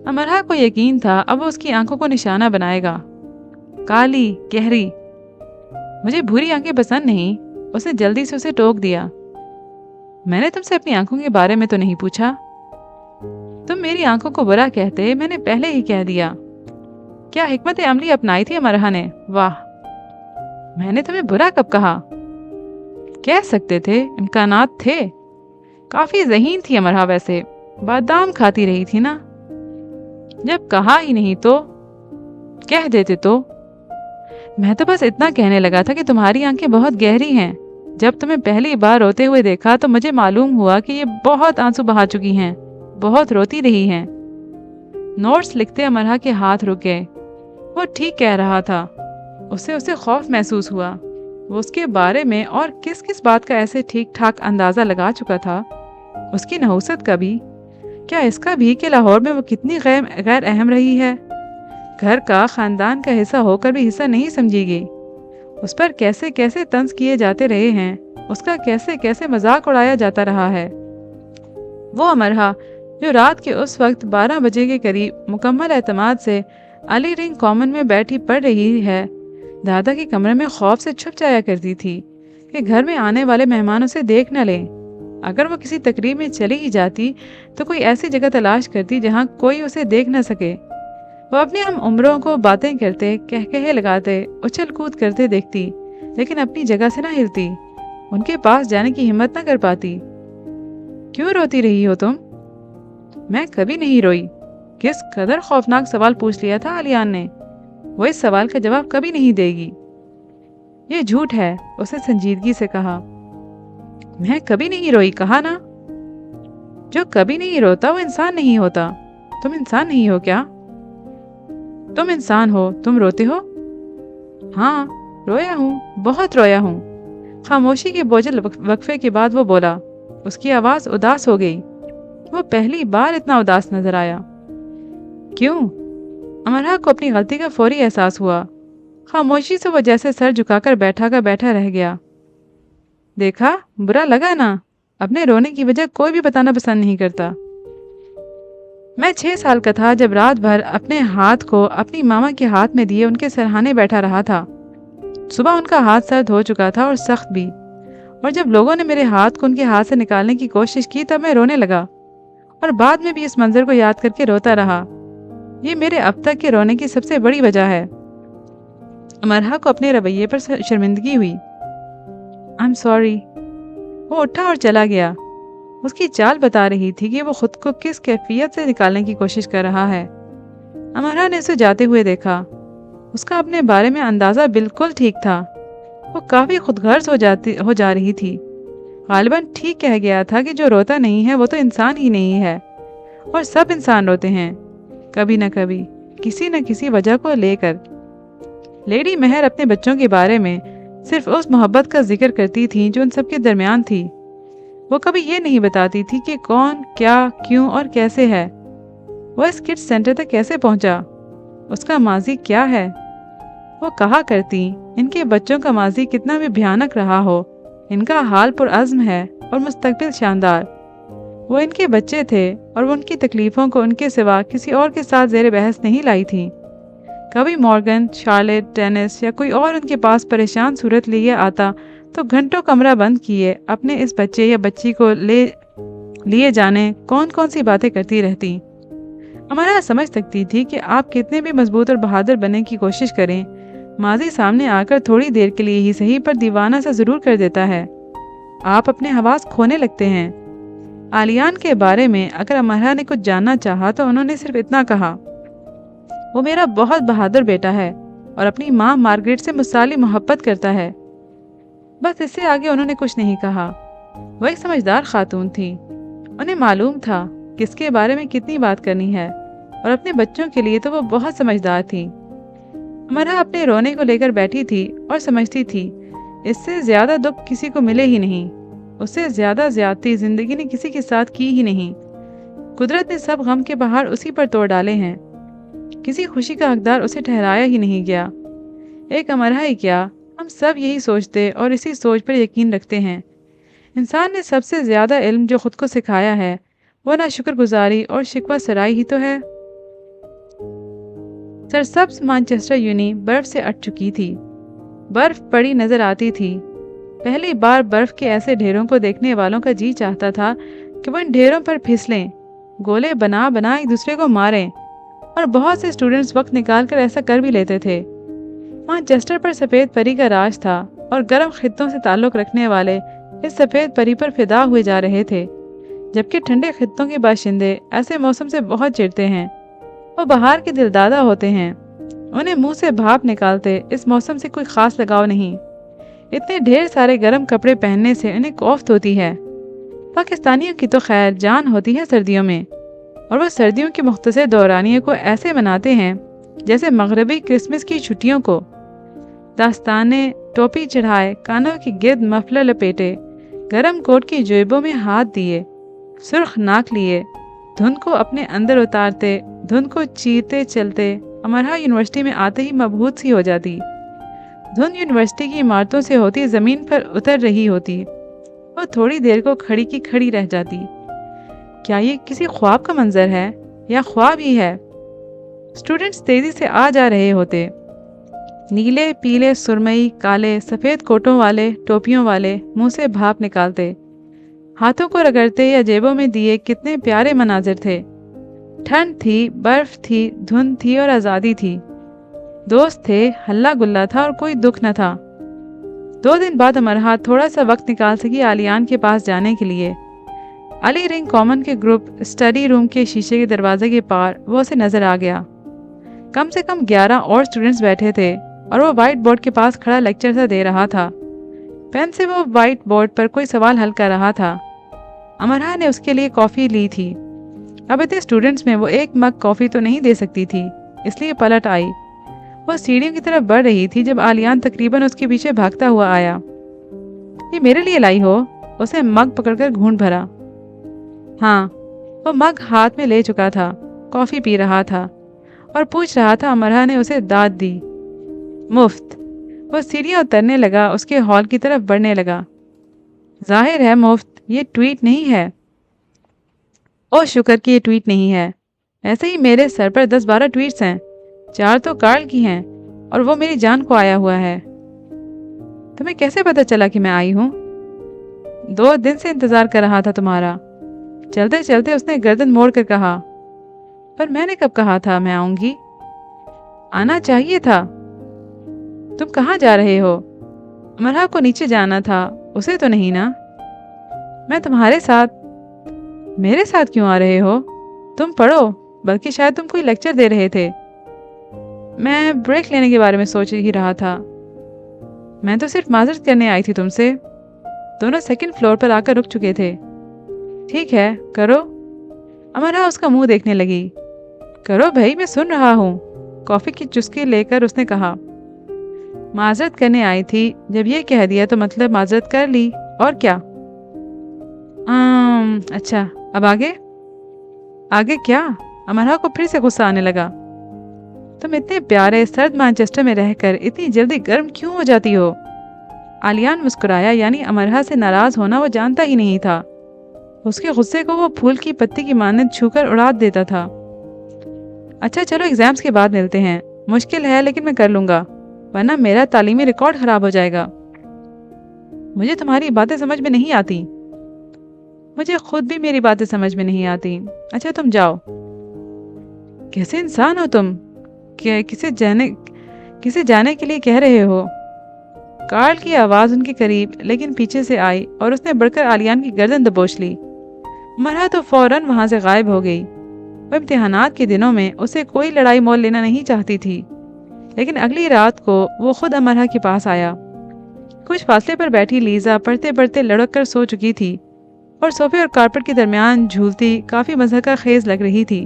امرا کو یقین تھا اب وہ اس کی آنکھوں کو نشانہ بنائے گا۔ کالی، گہری۔ مجھے بھوری آنکھیں پسند نہیں، اس نے جلدی سے اسے ٹوک دیا۔ میں نے تم سے اپنی آنکھوں کے بارے میں تو نہیں پوچھا۔ تم میری آنکھوں کو برا کہتے، میں نے پہلے ہی کہہ دیا۔ کیا حکمت عملی اپنائی تھی امرا نے؟ واہ، میں نے تمہیں برا کب کہا؟ کہہ سکتے تھے، امکانات تھے۔ کافی ذہین تھی امرا، ویسے بادام کھاتی رہی تھی نا۔ جب کہا ہی نہیں تو کہہ دیتے تو۔ میں تو بس اتنا کہنے لگا تھا کہ تمہاری آنکھیں بہت گہری ہیں۔ جب تمہیں پہلی بار روتے ہوئے دیکھا تو مجھے معلوم ہوا کہ یہ بہت آنسو بہا چکی ہیں، بہت روتی رہی ہیں۔ نوٹس لکھتے امرا کے ہاتھ رک گئے۔ وہ ٹھیک کہہ رہا تھا۔ اسے خوف محسوس ہوا۔ وہ اس کے بارے میں اور کس کس بات کا ایسے ٹھیک ٹھاک اندازہ لگا چکا تھا۔ اس کی نحوست کا بھی، کیا اس کا بھی کہ لاہور میں وہ کتنی غیر اہم رہی ہے، گھر کا، خاندان کا حصہ ہو کر بھی حصہ نہیں سمجھی گئی۔ اس پر کیسے کیسے طنز کیے جاتے رہے ہیں، اس کا کیسے کیسے مذاق اڑایا جاتا رہا ہے۔ وہ امرا جو رات کے اس وقت 12 بجے کے قریب مکمل اعتماد سے علی رنگ کامن میں بیٹھی پڑھ رہی ہے، دادا کے کمرے میں خوف سے چھپ جایا کرتی تھی کہ گھر میں آنے والے مہمان اسے دیکھ نہ لیں۔ اگر وہ کسی تقریب میں چلی ہی جاتی تو کوئی ایسی جگہ تلاش کرتی جہاں کوئی اسے دیکھ نہ سکے۔ وہ اپنے ہم عمروں کو باتیں کرتے، کہکہے لگاتے، اچھل کود کرتے دیکھتی، لیکن اپنی جگہ سے نہ ہلتی، ان کے پاس جانے کی ہمت نہ کر پاتی۔ کیوں روتی رہی ہو تم؟ میں کبھی نہیں روئی۔ کس قدر خوفناک سوال پوچھ لیا تھا آلیان نے۔ وہ اس سوال کا جواب کبھی نہیں دے گی۔ یہ جھوٹ ہے، اسے سنجیدگی سے کہا۔ میں کبھی نہیں روئی، کہا نا۔ جو کبھی نہیں روتا وہ انسان نہیں ہوتا۔ تم انسان نہیں ہو کیا؟ تم انسان ہو، تم روتے ہو؟ ہاں، رویا ہوں، بہت رویا ہوں۔ خاموشی کے بوجھل وقفے کے بعد وہ بولا۔ اس کی آواز اداس ہو گئی۔ وہ پہلی بار اتنا اداس نظر آیا۔ کیوں؟ امرا کو اپنی غلطی کا فوری احساس ہوا۔ خاموشی سے وہ جیسے سر جھکا کر بیٹھا رہ گیا۔ دیکھا، برا لگا نا؟ اپنے رونے کی وجہ کوئی بھی بتانا پسند نہیں کرتا۔ میں 6 سال کا تھا جب رات بھر اپنے ہاتھ کو اپنی ماما کے ہاتھ میں دیے ان کے سرہانے بیٹھا رہا تھا۔ صبح ان کا ہاتھ سرد ہو چکا تھا اور سخت بھی، اور جب لوگوں نے میرے ہاتھ کو ان کے ہاتھ سے نکالنے کی کوشش کی تب میں رونے لگا، اور بعد میں بھی اس منظر کو یاد کر کے روتا رہا۔ یہ میرے اب تک کے رونے کی سب سے بڑی وجہ ہے۔ امرا کو اپنے رویے پر شرمندگی ہوئی۔ I'm sorry۔ وہ اٹھا اور چلا گیا۔ اس کی چال بتا رہی تھی کہ وہ خود کو کس کیفیت سے نکالنے کی کوشش کر رہا ہے۔ امرا نے اسے جاتے ہوئے دیکھا۔ اس کا اپنے بارے میں اندازہ بالکل ٹھیک تھا۔ وہ کافی خود غرض ہو جا رہی تھی۔ غالباً ٹھیک کہہ گیا تھا کہ جو روتا نہیں ہے وہ تو انسان ہی نہیں ہے، اور سب انسان روتے ہیں کبھی نہ کبھی، کسی نہ کسی وجہ کو لے کر۔ لیڈی مہر اپنے بچوں کے بارے میں صرف اس محبت کا ذکر کرتی تھی جو ان سب کے درمیان تھی۔ وہ کبھی یہ نہیں بتاتی تھی کہ کون، کیا، کیوں اور کیسے ہے۔ وہ اس کڈس سینٹر تک کیسے پہنچا، اس کا ماضی کیا ہے۔ وہ کہا کرتی، ان کے بچوں کا ماضی کتنا بھی بھیانک رہا ہو، ان کا حال پرعزم ہے اور مستقبل شاندار۔ وہ ان کے بچے تھے اور وہ ان کی تکلیفوں کو ان کے سوا کسی اور کے ساتھ زیر بحث نہیں لائی تھی۔ کبھی مورگن، شارلٹ، ٹینس یا کوئی اور ان کے پاس پریشان صورت لیے آتا تو گھنٹوں کمرہ بند کیے اپنے اس بچے یا بچی کو لیے جانے کون کون سی باتیں کرتی رہتی۔ امرا سمجھ سکتی تھی کہ آپ کتنے بھی مضبوط اور بہادر بننے کی کوشش کریں، ماضی سامنے آ کر تھوڑی دیر کے لیے ہی صحیح پر دیوانہ سا ضرور کر دیتا ہے۔ آپ اپنے حواس کھونے لگتے ہیں۔ آلیان کے بارے میں اگر امرا نے کچھ جاننا چاہا تو انہوں نے صرف اتنا کہا، وہ میرا بہت بہادر بیٹا ہے اور اپنی ماں مارگریٹ سے مثالی محبت کرتا ہے۔ بس اس سے آگے انہوں نے کچھ نہیں کہا۔ وہ ایک سمجھدار خاتون تھی، انہیں معلوم تھا کس کے بارے میں کتنی بات کرنی ہے، اور اپنے بچوں کے لیے تو وہ بہت سمجھدار تھی۔ امرہ اپنے رونے کو لے کر بیٹھی تھی اور سمجھتی تھی اس سے زیادہ دکھ کسی کو ملے ہی نہیں، اس سے زیادہ زیادتی زندگی نے کسی کے ساتھ کی ہی نہیں۔ قدرت نے سب غم کے پہاڑ اسی پر توڑ ڈالے ہیں، کسی خوشی کا حقدار اسے ٹھہرایا ہی نہیں گیا۔ ایک امرہ ہی کیا، ہم سب یہی سوچتے اور اسی سوچ پر یقین رکھتے ہیں۔ انسان نے سب سے زیادہ علم جو خود کو سکھایا ہے وہ نہ شکر گزاری اور شکوہ سرائی ہی تو ہے۔ سرسبز مانچسٹر یونی برف سے اٹ چکی تھی، برف پڑی نظر آتی تھی۔ پہلی بار برف کے ایسے ڈھیروں کو دیکھنے والوں کا جی چاہتا تھا کہ وہ ان ڈھیروں پر پھسلیں، گولے بنا بنا ایک دوسرے کو ماریں، اور بہت سے اسٹوڈنٹس وقت نکال کر ایسا کر بھی لیتے تھے۔ مانچسٹر پر سفید پری کا راج تھا اور گرم خطوں سے تعلق رکھنے والے اس سفید پری پر فدا ہوئے جا رہے تھے، جبکہ ٹھنڈے خطوں کے باشندے ایسے موسم سے بہت چڑھتے ہیں، وہ بہار کے دلدادہ ہوتے ہیں، انہیں منہ سے بھاپ نکالتے اس موسم سے کوئی خاص لگاؤ نہیں۔ اتنے ڈھیر سارے گرم کپڑے پہننے سے انہیں کوفت ہوتی ہے۔ پاکستانیوں کی تو خیر جان ہوتی ہے سردیوں میں، اور وہ سردیوں کے مختصر دورانیے کو ایسے مناتے ہیں جیسے مغربی کرسمس کی چھٹیوں کو۔ داستانے ٹوپی چڑھائے، کانوں کی گرد مفلر لپیٹے، گرم کوٹ کی جیبوں میں ہاتھ دیے، سرخ ناک لیے، دھند کو اپنے اندر اتارتے، دھند کو چیرتے چلتے امرہ یونیورسٹی میں آتے ہی مبہوت سی ہو جاتی۔ دھند یونیورسٹی کی عمارتوں سے ہوتی زمین پر اتر رہی ہوتی، وہ تھوڑی دیر کو کھڑی کی کھڑی رہ جاتی۔ کیا یہ کسی خواب کا منظر ہے یا خواب ہی ہے؟ اسٹوڈنٹس تیزی سے آ جا رہے ہوتے، نیلے پیلے سرمئی کالے سفید کوٹوں والے ٹوپیوں والے منہ سے بھاپ نکالتے، ہاتھوں کو رگڑتے یا جیبوں میں دیے۔ کتنے پیارے مناظر تھے، ٹھنڈ تھی، برف تھی، دھند تھی اور آزادی تھی، دوست تھے، ہلا گلا تھا اور کوئی دکھ نہ تھا۔ 2 دن بعد امرہ تھوڑا سا وقت نکال سکی آلیان کے پاس جانے کے لیے۔ علی رنگ کامن کے گروپ اسٹڈی روم کے شیشے کے دروازے کے پار وہ اسے نظر آ گیا۔ کم سے کم 11 اور اسٹوڈنٹس بیٹھے تھے اور وہ وائٹ بورڈ کے پاس کھڑا لیکچر سا دے رہا تھا۔ پین سے وہ وائٹ بورڈ پر کوئی سوال حل کر رہا تھا۔ امرہ نے اس کے لیے کافی لی تھی۔ اب اتنے اسٹوڈنٹس میں وہ 1 مگ کافی تو نہیں دے سکتی تھی، اس لیے پلٹ آئی۔ وہ سیڑھیوں کی طرف بڑھ رہی تھی جب آلیان تقریباً اس کے پیچھے بھاگتا ہوا آیا۔ یہ میرے لیے لائی ہو؟ اسے مگ پکڑ کر گھونٹ بھرا۔ ہاں، وہ مگ ہاتھ میں لے چکا تھا، کافی پی رہا تھا اور پوچھ رہا تھا۔ امرہ نے اسے داد دی۔ مفت۔ وہ سیڑھیاں اترنے لگا، اس کے ہال کی طرف بڑھنے لگا۔ ظاہر ہے مفت، یہ ٹویٹ نہیں ہے۔ او شکر کہ یہ ٹویٹ نہیں ہے، ایسے ہی میرے سر پر 10-12 ٹویٹس ہیں، 4 تو کارل کی ہیں اور وہ میری جان کو آیا ہوا ہے۔ تمہیں کیسے پتا چلا کہ میں آئی ہوں؟ 2 دن سے انتظار کر رہا تھا تمہارا۔ چلتے چلتے اس نے گردن موڑ کر کہا، پر میں نے کب کہا تھا میں آؤں گی؟ آنا چاہیے تھا۔ تم کہاں جا رہے ہو؟ امرہ کو نیچے جانا تھا، اسے تو نہیں نا؟ میں تمہارے ساتھ۔ میرے ساتھ کیوں آ رہے ہو؟ تم پڑھو، بلکہ شاید تم کوئی لیکچر دے رہے تھے۔ میں بریک لینے کے بارے میں سوچ ہی رہا تھا۔ میں تو صرف معذرت کرنے آئی تھی تم سے۔ دونوں 2nd فلور پر آ کر رک چکے تھے۔ ٹھیک ہے، کرو۔ امرہ اس کا منہ دیکھنے لگی۔ کرو بھائی، میں سن رہا ہوں۔ کافی کی چسکی لے کر اس نے کہا، معذرت کرنے آئی تھی، جب یہ کہہ دیا تو مطلب معذرت کر لی، اور کیا؟ اچھا، اب آگے؟ آگے کیا؟ امرہ کو پھر سے غصہ آنے لگا۔ تم اتنے پیارے سرد مانچسٹر میں رہ کر اتنی جلدی گرم کیوں ہو جاتی ہو؟ آلیان مسکرایا، یعنی امرہ سے ناراض ہونا وہ جانتا ہی نہیں تھا۔ اس کے غصے کو وہ پھول کی پتی کی مانند چھو کر اڑا دیتا تھا۔ اچھا چلو، ایگزامز کے بعد ملتے ہیں۔ مشکل ہے لیکن میں کر لوں گا، ورنہ میرا تعلیمی ریکارڈ خراب ہو جائے گا۔ مجھے تمہاری باتیں سمجھ میں نہیں آتی۔ مجھے خود بھی میری باتیں سمجھ میں نہیں آتی۔ اچھا تم جاؤ۔ کیسے انسان ہو تم؟ کسے جانے کے لیے کہہ رہے ہو؟ کارل کی آواز ان کے قریب لیکن پیچھے سے آئی اور اس نے بڑھ کر آلیان کی گردن دبوچ لی۔ امرہ تو فوراً وہاں سے غائب ہو گئی۔ وہ امتحانات کے دنوں میں اسے کوئی لڑائی مول لینا نہیں چاہتی تھی، لیکن اگلی رات کو وہ خود امرہ کے پاس آیا۔ کچھ فاصلے پر بیٹھی لیزا پڑھتے پڑھتے لڑک کر سو چکی تھی اور صوفے اور کارپٹ کے درمیان جھولتی کافی مضحکہ خیز لگ رہی تھی۔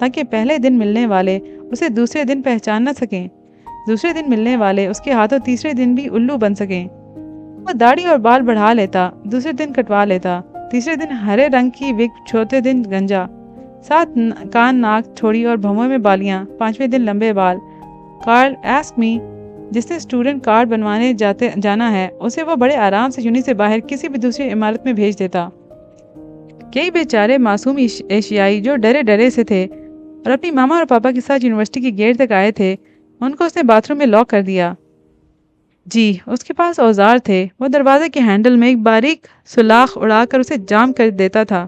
تاکہ پہلے دن ملنے والے اسے دوسرے دن پہچان نہ سکیں، دوسرے دن ملنے والے اس کے ہاتھوں تیسرے دن بھی الو بن سکیں۔ وہ داڑھی اور بال بڑھا لیتا، دوسرے دن کٹوا لیتا، تیسرے دن ہرے رنگ کی وگ، چوتھے دن گنجا، 7 کان، ناک، تھوڑی اور بھووں میں بالیاں، 5ویں دن لمبے بال۔ کارل آسک می، جس نے اسٹوڈنٹ کارڈ بنوانے جانا ہے، اسے وہ بڑے آرام سے یونی سے باہر کسی بھی دوسری عمارت میں بھیج دیتا۔ کئی بیچارے معصوم ایشیائی جو ڈرے ڈرے سے تھے اور اپنی ماما اور پاپا کے ساتھ یونیورسٹی کی گیٹ تک آئے تھے، ان کو اس نے باتھ روم میں لاک کر دیا۔ جی، اس کے پاس اوزار تھے، وہ دروازے کے ہینڈل میں ایک باریک سوراخ اڑا کر اسے جام کر دیتا تھا۔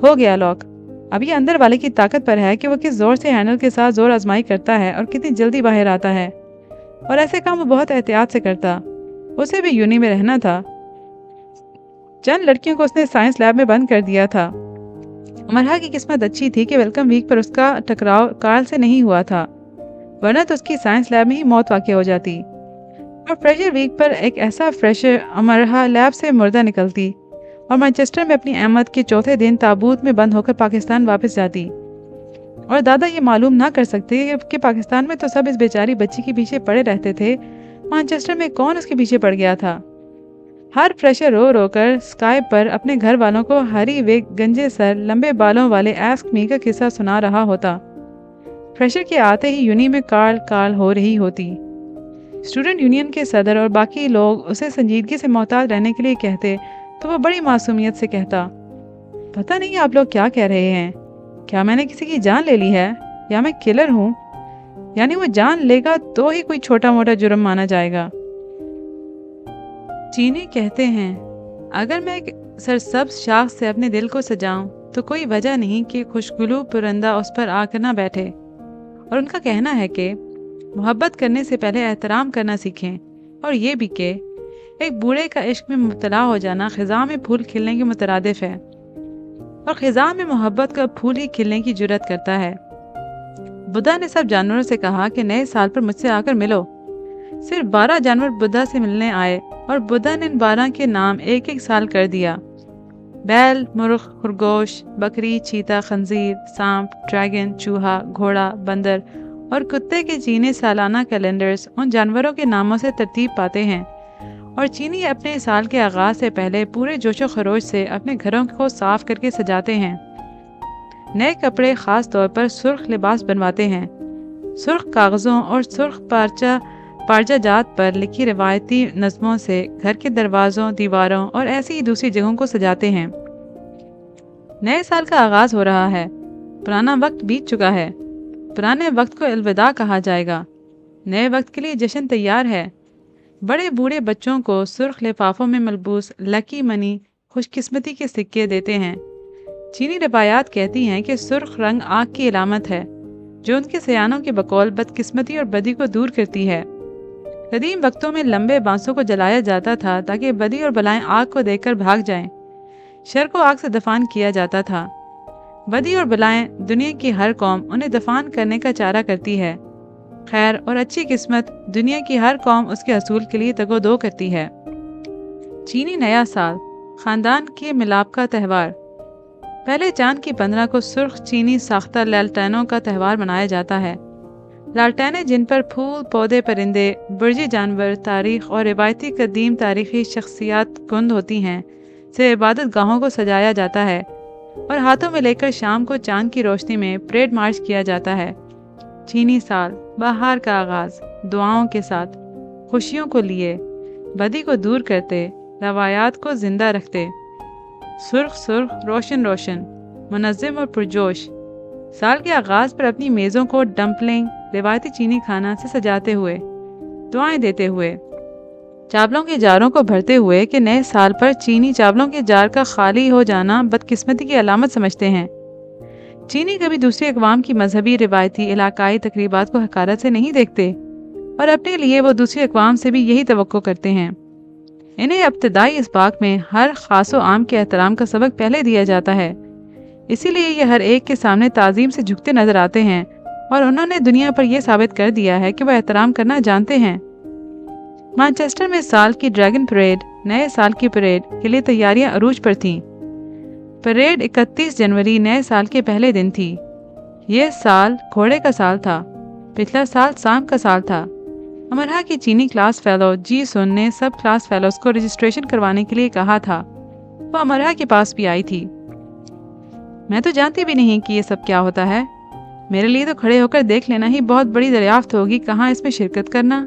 ہو گیا لاک۔ اب یہ اندر والے کی طاقت پر ہے کہ وہ کس زور سے ہینڈل کے ساتھ زور آزمائی کرتا ہے اور کتنی جلدی باہر آتا ہے، اور ایسے کام وہ بہت احتیاط سے کرتا۔ اسے بھی یونی میں رہنا تھا۔ چند لڑکیوں کو اس نے سائنس لیب میں بند کر دیا تھا۔ امرہا کی قسمت اچھی تھی کہ ویلکم ویک پر اس کا ٹکراؤ کارل سے نہیں ہوا تھا، ورنہ تو اس کی سائنس لیب میں ہی موت واقع ہو جاتی۔ اور فریشر ویک پر ایک ایسا فریشر امرہا لیب سے مردہ نکلتی اور مانچسٹر میں اپنی آمد کے چوتھے دن تابوت میں بند ہو کر پاکستان واپس جاتی، اور دادا یہ معلوم نہ کر سکتے کہ پاکستان میں تو سب اس بیچاری بچی کے پیچھے پڑے رہتے تھے، مانچسٹر میں کون اس کے پیچھے پڑ گیا تھا۔ ہر فریشر رو رو کر اسکائپ پر اپنے گھر والوں کو ہری وگ، گنجے سر، لمبے بالوں والے آسک می کا قصہ سنا رہا ہوتا۔ فریشر کے آتے ہی یونی میں کارل ہو رہی ہوتی۔ اسٹوڈنٹ یونین کے صدر اور باقی لوگ اسے سنجیدگی سے محتاط رہنے کے لیے کہتے تو وہ بڑی معصومیت سے کہتا، پتہ نہیں آپ لوگ کیا کہہ رہے ہیں، کیا میں نے کسی کی جان لے لی ہے، یا میں کلر ہوں؟ یعنی وہ جان لے گا تو ہی کوئی چھوٹا موٹا جرم مانا جائے گا۔ چینی کہتے ہیں، اگر میں ایک سرسبز شاخ سے اپنے دل کو سجاؤں تو کوئی وجہ نہیں کہ خوشگلو پرندہ اس پر آ کر نہ بیٹھے۔ اور ان کا کہنا ہے کہ محبت کرنے سے پہلے احترام کرنا سیکھیں، اور یہ بھی کہ ایک بوڑھے کا عشق میں مبتلا ہو جانا خزاں میں پھول کھلنے کے مترادف ہے، اور خزاں میں محبت کا پھول ہی کھلنے کی جرات کرتا ہے۔ بدھا نے سب جانوروں سے کہا کہ نئے سال پر مجھ سے آ کر ملو۔ صرف 12 جانور بدھا سے ملنے آئے، اور بدھا نے ان 12 کے نام ایک ایک سال کر دیا: بیل، مرغ، خرگوش، بکری، چیتا، خنزیر، سانپ، ڈریگن، چوہا، گھوڑا، بندر اور کتے کے چینی سالانہ کیلنڈرز ان جانوروں کے ناموں سے ترتیب پاتے ہیں، اور چینی اپنے سال کے آغاز سے پہلے پورے جوش و خروش سے اپنے گھروں کو صاف کر کے سجاتے ہیں۔ نئے کپڑے، خاص طور پر سرخ لباس بنواتے ہیں، سرخ کاغذوں اور سرخ پارچہ جات پر لکھی روایتی نظموں سے گھر کے دروازوں، دیواروں اور ایسی ہی دوسری جگہوں کو سجاتے ہیں۔ نئے سال کا آغاز ہو رہا ہے، پرانا وقت بیت چکا ہے، پرانے وقت کو الوداع کہا جائے گا، نئے وقت کے لیے جشن تیار ہے۔ بڑے بوڑھے بچوں کو سرخ لفافوں میں ملبوس لکی منی، خوش قسمتی کے سکے دیتے ہیں۔ چینی روایات کہتی ہیں کہ سرخ رنگ آگ کی علامت ہے، جو ان کے سیانوں کے بقول بدقسمتی اور بدی کو دور کرتی ہے۔ قدیم وقتوں میں لمبے بانسوں کو جلایا جاتا تھا تاکہ بدی اور بلائیں آگ کو دیکھ کر بھاگ جائیں۔ شر کو آگ سے دفان کیا جاتا تھا۔ بدی اور بلائیں، دنیا کی ہر قوم انہیں دفان کرنے کا چارہ کرتی ہے۔ خیر اور اچھی قسمت، دنیا کی ہر قوم اس کے حصول کے لیے تگ و دو کرتی ہے۔ چینی نیا سال، خاندان کے ملاپ کا تہوار۔ پہلے چاند کی 15 کو سرخ چینی ساختہ لالٹینوں کا تہوار منایا جاتا ہے۔ لالٹینیں جن پر پھول، پودے، پرندے، برجی جانور، تاریخ اور روایتی قدیم تاریخی شخصیات گند ہوتی ہیں، سے عبادت گاہوں کو سجایا جاتا ہے، اور ہاتھوں میں لے کر شام کو چاند کی روشنی میں پریڈ مارچ کیا جاتا ہے۔ چینی سال، بہار کا آغاز، دعاؤں کے ساتھ، خوشیوں کو لیے، بدی کو دور کرتے، روایات کو زندہ رکھتے۔ سرخ سرخ، روشن روشن، منظم اور پرجوش، سال کے آغاز پر اپنی میزوں کو ڈمپلنگ، روایتی چینی کھانا سے سجاتے ہوئے، دعائیں دیتے ہوئے، چاولوں کے جاروں کو بھرتے ہوئے کہ نئے سال پر چینی چاولوں کے جار کا خالی ہو جانا بدقسمتی کی علامت سمجھتے ہیں۔ چینی کبھی دوسری اقوام کی مذہبی، روایتی، علاقائی تقریبات کو حقارت سے نہیں دیکھتے، اور اپنے لیے وہ دوسری اقوام سے بھی یہی توقع کرتے ہیں۔ انہیں ابتدائی اسباق میں ہر خاص و عام کے احترام کا سبق پہلے دیا جاتا ہے، اسی لیے یہ ہر ایک کے سامنے تعظیم سے جھکتے نظر آتے ہیں، اور انہوں نے دنیا پر یہ ثابت کر دیا ہے کہ وہ احترام کرنا جانتے ہیں۔ مانچسٹر میں سال کی ڈریگن پریڈ، نئے سال کی پریڈ کے لیے تیاریاں عروج پر تھیں۔ پریڈ 31 جنوری نئے سال کے پہلے دن تھی۔ یہ سال گھوڑے کا سال تھا، پچھلا سال سام کا سال تھا۔ امرہا کی چینی کلاس فیلو جی سن نے سب کلاس فیلوز کو رجسٹریشن کروانے کے لیے کہا تھا۔ وہ امرہا کے پاس بھی آئی تھی۔ میں تو جانتی بھی نہیں کہ یہ سب کیا ہوتا ہے، میرے لیے تو کھڑے ہو کر دیکھ لینا ہی بہت بڑی دریافت ہوگی کہاں اس میں شرکت کرنا۔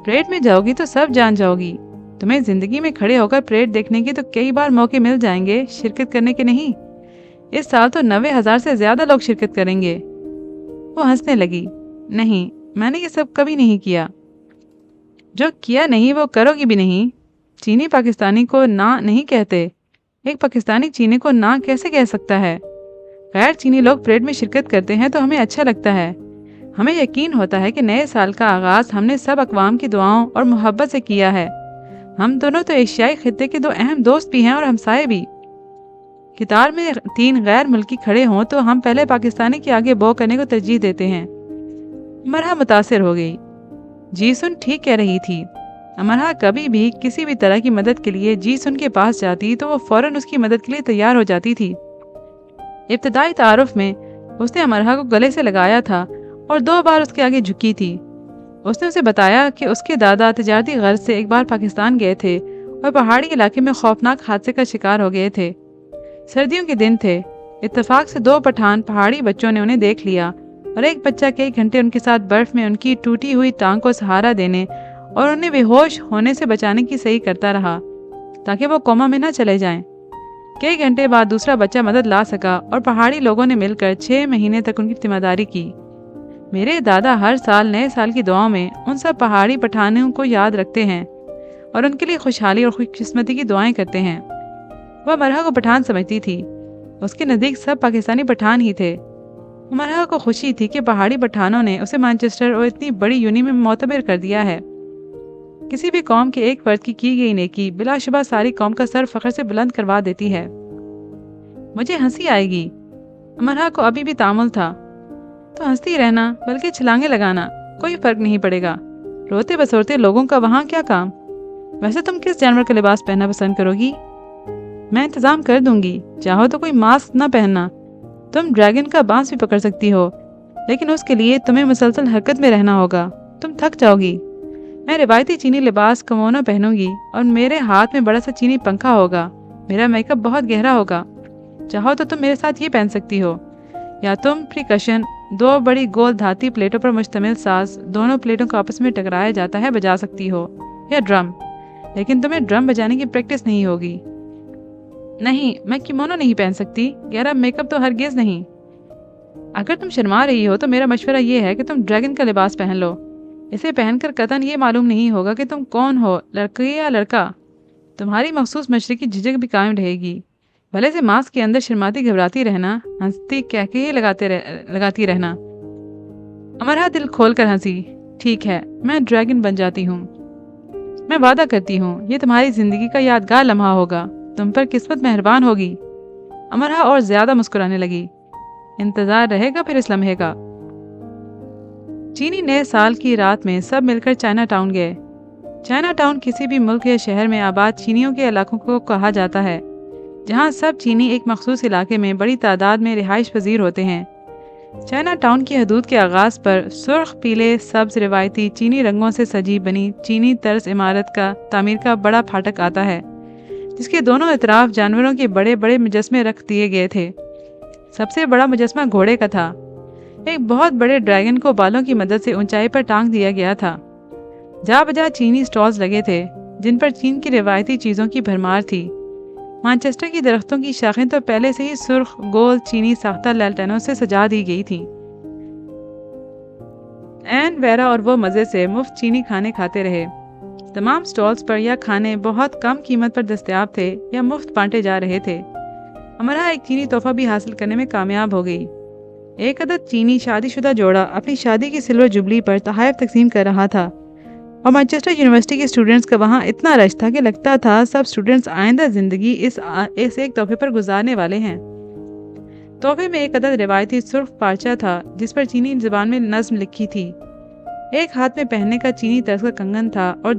پریڈ میں جاؤ گی تو سب جان جاؤ گی، تمہیں زندگی میں کھڑے ہو کر پریڈ دیکھنے کے تو کئی بار موقع مل جائیں گے، شرکت کرنے کے نہیں۔ اس سال تو 90,000 سے زیادہ لوگ شرکت کریں گے۔ وہ ہنسنے لگی۔ نہیں، میں نے یہ سب کبھی نہیں کیا۔ جو کیا نہیں وہ کرو گی بھی نہیں۔ چینی پاکستانی کو نہ نہیں کہتے، ایک پاکستانی چینی کو نہ کیسے کہہ سکتا ہے؟ غیر چینی لوگ پریڈ میں شرکت کرتے ہیں تو ہمیں اچھا لگتا ہے، ہمیں یقین ہوتا ہے کہ نئے سال کا آغاز ہم نے سب اقوام کی دعاؤں اور محبت سے کیا ہے۔ ہم دونوں تو ایشیائی خطے کے 2 اہم دوست بھی ہیں اور ہمسائے بھی۔ قطار میں 3 غیر ملکی کھڑے ہوں تو ہم پہلے پاکستانی کے آگے بو کرنے کو ترجیح دیتے ہیں۔ امرہا متاثر ہو گئی۔ جی سن ٹھیک کہہ رہی تھی۔ امرہا کبھی بھی کسی بھی طرح کی مدد کے لیے جی سن کے پاس جاتی تو وہ فوراً اس کی مدد کے لیے تیار ہو جاتی تھی۔ ابتدائی تعارف میں اس نے امرہا کو گلے سے لگایا تھا اور 2 بار اس کے آگے جھکی تھی۔ اس نے اسے بتایا کہ اس کے دادا تجارتی غرض سے ایک بار پاکستان گئے تھے اور پہاڑی علاقے میں خوفناک حادثے کا شکار ہو گئے تھے۔ سردیوں کے دن تھے، اتفاق سے 2 پٹھان پہاڑی بچوں نے انہیں دیکھ لیا اور ایک بچہ کئی گھنٹے ان کے ساتھ برف میں ان کی ٹوٹی ہوئی ٹانگ کو سہارا دینے اور انہیں بے ہوش ہونے سے بچانے کی صحیح کرتا رہا تاکہ وہ کوما میں نہ چلے جائیں۔ کئی گھنٹے بعد دوسرا بچہ مدد لا سکا اور پہاڑی لوگوں نے مل کر 6 مہینے تک ان کی ذمہ داری کی۔ میرے دادا ہر سال نئے سال کی دعاؤں میں ان سب پہاڑی پٹھانوں کو یاد رکھتے ہیں اور ان کے لیے خوشحالی اور خوش قسمتی کی دعائیں کرتے ہیں۔ وہ امرہا کو پٹھان سمجھتی تھی، اس کے نزدیک سب پاکستانی پٹھان ہی تھے۔ امرہا کو خوشی تھی کہ پہاڑی پٹھانوں نے اسے مانچسٹر اور اتنی بڑی یونی میں معتبر کر دیا ہے۔ کسی بھی قوم کے ایک فرد کی گئی نیکی بلا شبہ ساری قوم کا سر فخر سے بلند کروا دیتی ہے۔ مجھے ہنسی آئے گی، امرہا کو ابھی بھی تامل تھا۔ تو ہنستی رہنا، بلکہ چھلانگے لگانا، کوئی فرق نہیں پڑے گا۔ روتے بسورتے لوگوں کا وہاں کیا کام؟ ویسے تم کس جانور کا لباس پہننا پسند کرو گی؟ میں انتظام کر دوں گی، چاہو تو کوئی ماسک نہ پہننا۔ تم ڈریگن کا بانس بھی پکڑ سکتی ہو، لیکن اس کے لیے تمہیں مسلسل حرکت میں رہنا ہوگا، تم تھک جاؤ گی۔ میں روایتی چینی لباس کمونو پہنوں گی اور میرے ہاتھ میں بڑا سا چینی پنکھا ہوگا۔ میرا میک اپ بہت گہرا ہوگا، چاہو تو تم میرے ساتھ یہ پہن سکتی ہو، یا تم پریکشن 2 بڑی گول دھاتی پلیٹوں پر مشتمل ساز، دونوں پلیٹوں کو آپس میں ٹکرایا جاتا ہے، بجا سکتی ہو، یا ڈرم، لیکن تمہیں ڈرم بجانے کی پریکٹس نہیں ہوگی۔ نہیں، میں کیمونو نہیں پہن سکتی، گہرا میک اپ تو ہرگز نہیں۔ اگر تم شرما رہی ہو تو میرا مشورہ یہ ہے کہ تم ڈریگن کا لباس پہن لو۔ اسے پہن کر قطعاً یہ معلوم نہیں ہوگا کہ تم کون ہو، لڑکی یا لڑکا۔ تمہاری مخصوص مشرقی جھجک بھی قائم رہے گی، بھلے سے ماسک کے اندر شرماتی گھبراتی رہنا، ہنستی کہہ کے ہی لگاتی رہنا۔ امرہا دل کھول کر ہنسی۔ ٹھیک ہے، میں ڈریگن بن جاتی ہوں، میں وعدہ کرتی ہوں یہ تمہاری زندگی کا یادگار لمحہ ہوگا، تم پر قسمت مہربان ہوگی۔ امرہا اور زیادہ مسکرانے لگی۔ انتظار رہے گا پھر اس لمحے کا۔ چینی نئے سال کی رات میں سب مل کر چائنا ٹاؤن گئے۔ چائنا ٹاؤن کسی بھی ملک یا شہر میں آباد چینیوں کے علاقوں کو کہا جاتا ہے، جہاں سب چینی ایک مخصوص علاقے میں بڑی تعداد میں رہائش پذیر ہوتے ہیں۔ چائنا ٹاؤن کی حدود کے آغاز پر سرخ پیلے سبز روایتی چینی رنگوں سے سجی بنی چینی طرز عمارت کا تعمیر کا بڑا پھاٹک آتا ہے، جس کے دونوں اطراف جانوروں کے بڑے بڑے مجسمے رکھ دیے گئے تھے۔ سب سے بڑا مجسمہ گھوڑے کا تھا، ایک بہت بڑے ڈریگن کو بالوں کی مدد سے اونچائی پر ٹانگ دیا گیا تھا۔ جا بجا چینی سٹالز لگے تھے جن پر چین کی روایتی چیزوں کی بھرمار تھی۔ مانچسٹر کی درختوں کی شاخیں تو پہلے سے ہی سرخ گول چینی ساختہ لالٹینوں سے سجا دی گئی تھیں۔ این ویرا اور وہ مزے سے مفت چینی کھانے کھاتے رہے۔ تمام سٹالز پر یا کھانے بہت کم قیمت پر دستیاب تھے یا مفت بانٹے جا رہے تھے۔ امرہا ایک چینی تحفہ بھی حاصل کرنے میں کامیاب ہو گئی۔ ایک عدد چینی شادی شدہ جوڑا اپنی شادی کی سلور جبلی پر تحائف تقسیم کر رہا تھا، اور مانچسٹر یونیورسٹی کے اسٹوڈنٹس کا وہاں اتنا رش تھا کہ لگتا تھا سب اسٹوڈنٹس آئندہ زندگی اس ایک تحفے پر گزارنے والے ہیں۔ تحفے میں ایک عدد روایتی سرخ پارچہ تھا جس پر چینی زبان میں نظم لکھی تھی۔ ایک ہاتھ میں پہننے کا چینی طرز کا کنگن تھا اور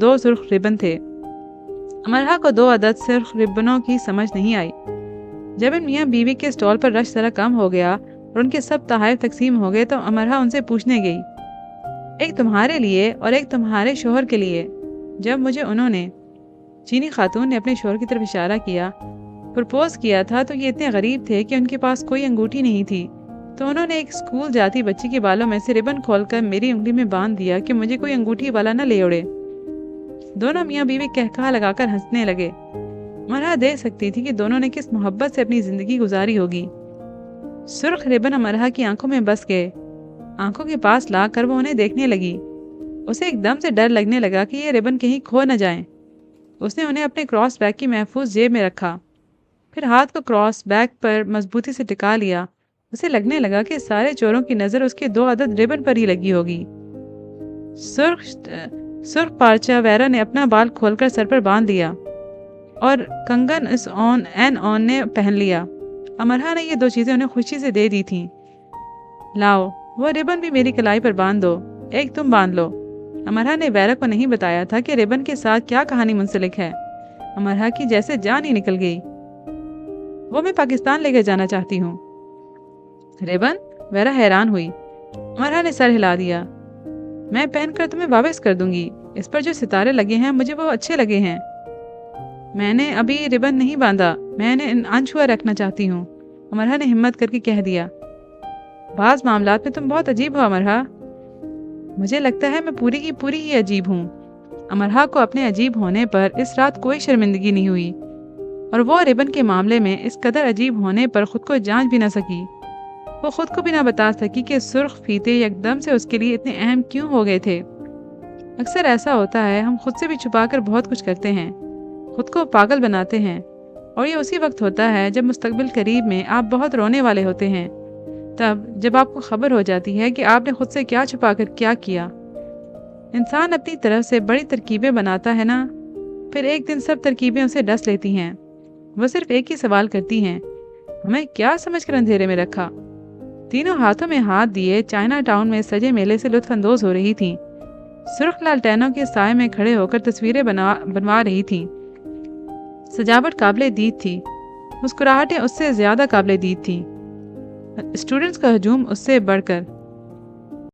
2 سرخ ربن تھے۔ امرہا کو 2 عدد سرخ ربنوں کی سمجھ نہیں آئی۔ جب ان میاں بیوی کے سٹال پر رش ذرا کم ہو گیا اور ان کے سب تحائف تقسیم ہو گئے تو امرہ ان سے پوچھنے گئی، ایک تمہارے لیے اور ایک تمہارے شوہر کے لیے۔ جب مجھے انہوں نے، چینی خاتون نے اپنے شوہر کی طرف اشارہ کیا، پرپوز کیا تھا تو یہ اتنے غریب تھے کہ ان کے پاس کوئی انگوٹھی نہیں تھی، تو انہوں نے ایک اسکول جاتی بچی کے بالوں میں سے ربن کھول کر میری انگلی میں باندھ دیا کہ مجھے کوئی انگوٹھی والا نہ لے اڑے۔ دونوں میاں بیوی کہکہا لگا کر ہنسنے لگے۔ امرہ دیکھ سکتی تھی کہ دونوں نے کس محبت سے اپنی زندگی گزاری ہوگی۔ سرخ ربن امرہ کی آنکھوں میں بس گئے۔ آنکھوں کے پاس لا کر وہ انہیں دیکھنے لگی۔ اسے ایک دم سے ڈر لگنے لگا کہ یہ ربن کہیں کھو نہ جائیں۔ اس نے انہیں اپنے کراس بیگ کی محفوظ جیب میں رکھا، پھر ہاتھ کو کراس بیگ پر مضبوطی سے ٹکا لیا۔ اسے لگنے لگا کہ سارے چوروں کی نظر اس کے 2 عدد ربن پر ہی لگی ہوگی۔ سرخ پارچہ ویرا نے اپنا بال کھول کر سر پر باندھ لیا اور کنگن آن نے پہن لیا۔ امرہ نے یہ 2 چیزیں انہیں خوشی سے دے دی تھیں۔ لاؤ، وہ ربن بھی میری کلائی پر باندھ دو، ایک تم باندھ لو۔ امرہ نے ویرا کو نہیں بتایا تھا کہ ربن کے ساتھ کیا کہانی منسلک ہے۔ امرہ کی جیسے جان ہی نکل گئی۔ وہ میں پاکستان لے کے جانا چاہتی ہوں۔ ربن؟ ویرا حیران ہوئی۔ امرہ نے سر ہلا دیا۔ میں پہن کر تمہیں واپس کر دوں گی، اس پر جو ستارے لگے ہیں مجھے وہ اچھے لگے ہیں۔ میں نے ابھی ربن نہیں باندھا، میں نے انچھوا رکھنا چاہتی ہوں، امرہ نے ہمت کر کے کہہ دیا۔ بعض معاملات میں تم بہت عجیب ہو امرہ۔ مجھے لگتا ہے میں پوری کی پوری ہی عجیب ہوں۔ امرہ کو اپنے عجیب ہونے پر اس رات کوئی شرمندگی نہیں ہوئی، اور وہ ربن کے معاملے میں اس قدر عجیب ہونے پر خود کو جانچ بھی نہ سکی۔ وہ خود کو بھی نہ بتا سکی کہ سرخ فیتے یکدم سے اس کے لیے اتنے اہم کیوں ہو گئے تھے۔ اکثر ایسا ہوتا ہے، ہم خود سے بھی چھپا کر بہت کچھ کرتے ہیں، خود کو پاگل بناتے ہیں، اور یہ اسی وقت ہوتا ہے جب مستقبل قریب میں آپ بہت رونے والے ہوتے ہیں، تب جب آپ کو خبر ہو جاتی ہے کہ آپ نے خود سے کیا چھپا کر کیا کیا۔ انسان اپنی طرف سے بڑی ترکیبیں بناتا ہے نا، پھر ایک دن سب ترکیبیں اسے ڈس لیتی ہیں۔ وہ صرف ایک ہی سوال کرتی ہیں، ہمیں کیا سمجھ کر اندھیرے میں رکھا؟ تینوں ہاتھوں میں ہاتھ دیے چائنا ٹاؤن میں سجے میلے سے لطف اندوز ہو رہی تھیں۔ سرخ لالٹینوں کے سائے میں کھڑے ہو کر تصویریں بنوا رہی تھیں۔ سجاوٹ قابل دید تھی، مسکراہٹیں اس سے زیادہ قابل دید تھیں، اسٹوڈنٹس کا ہجوم اس سے بڑھ کر۔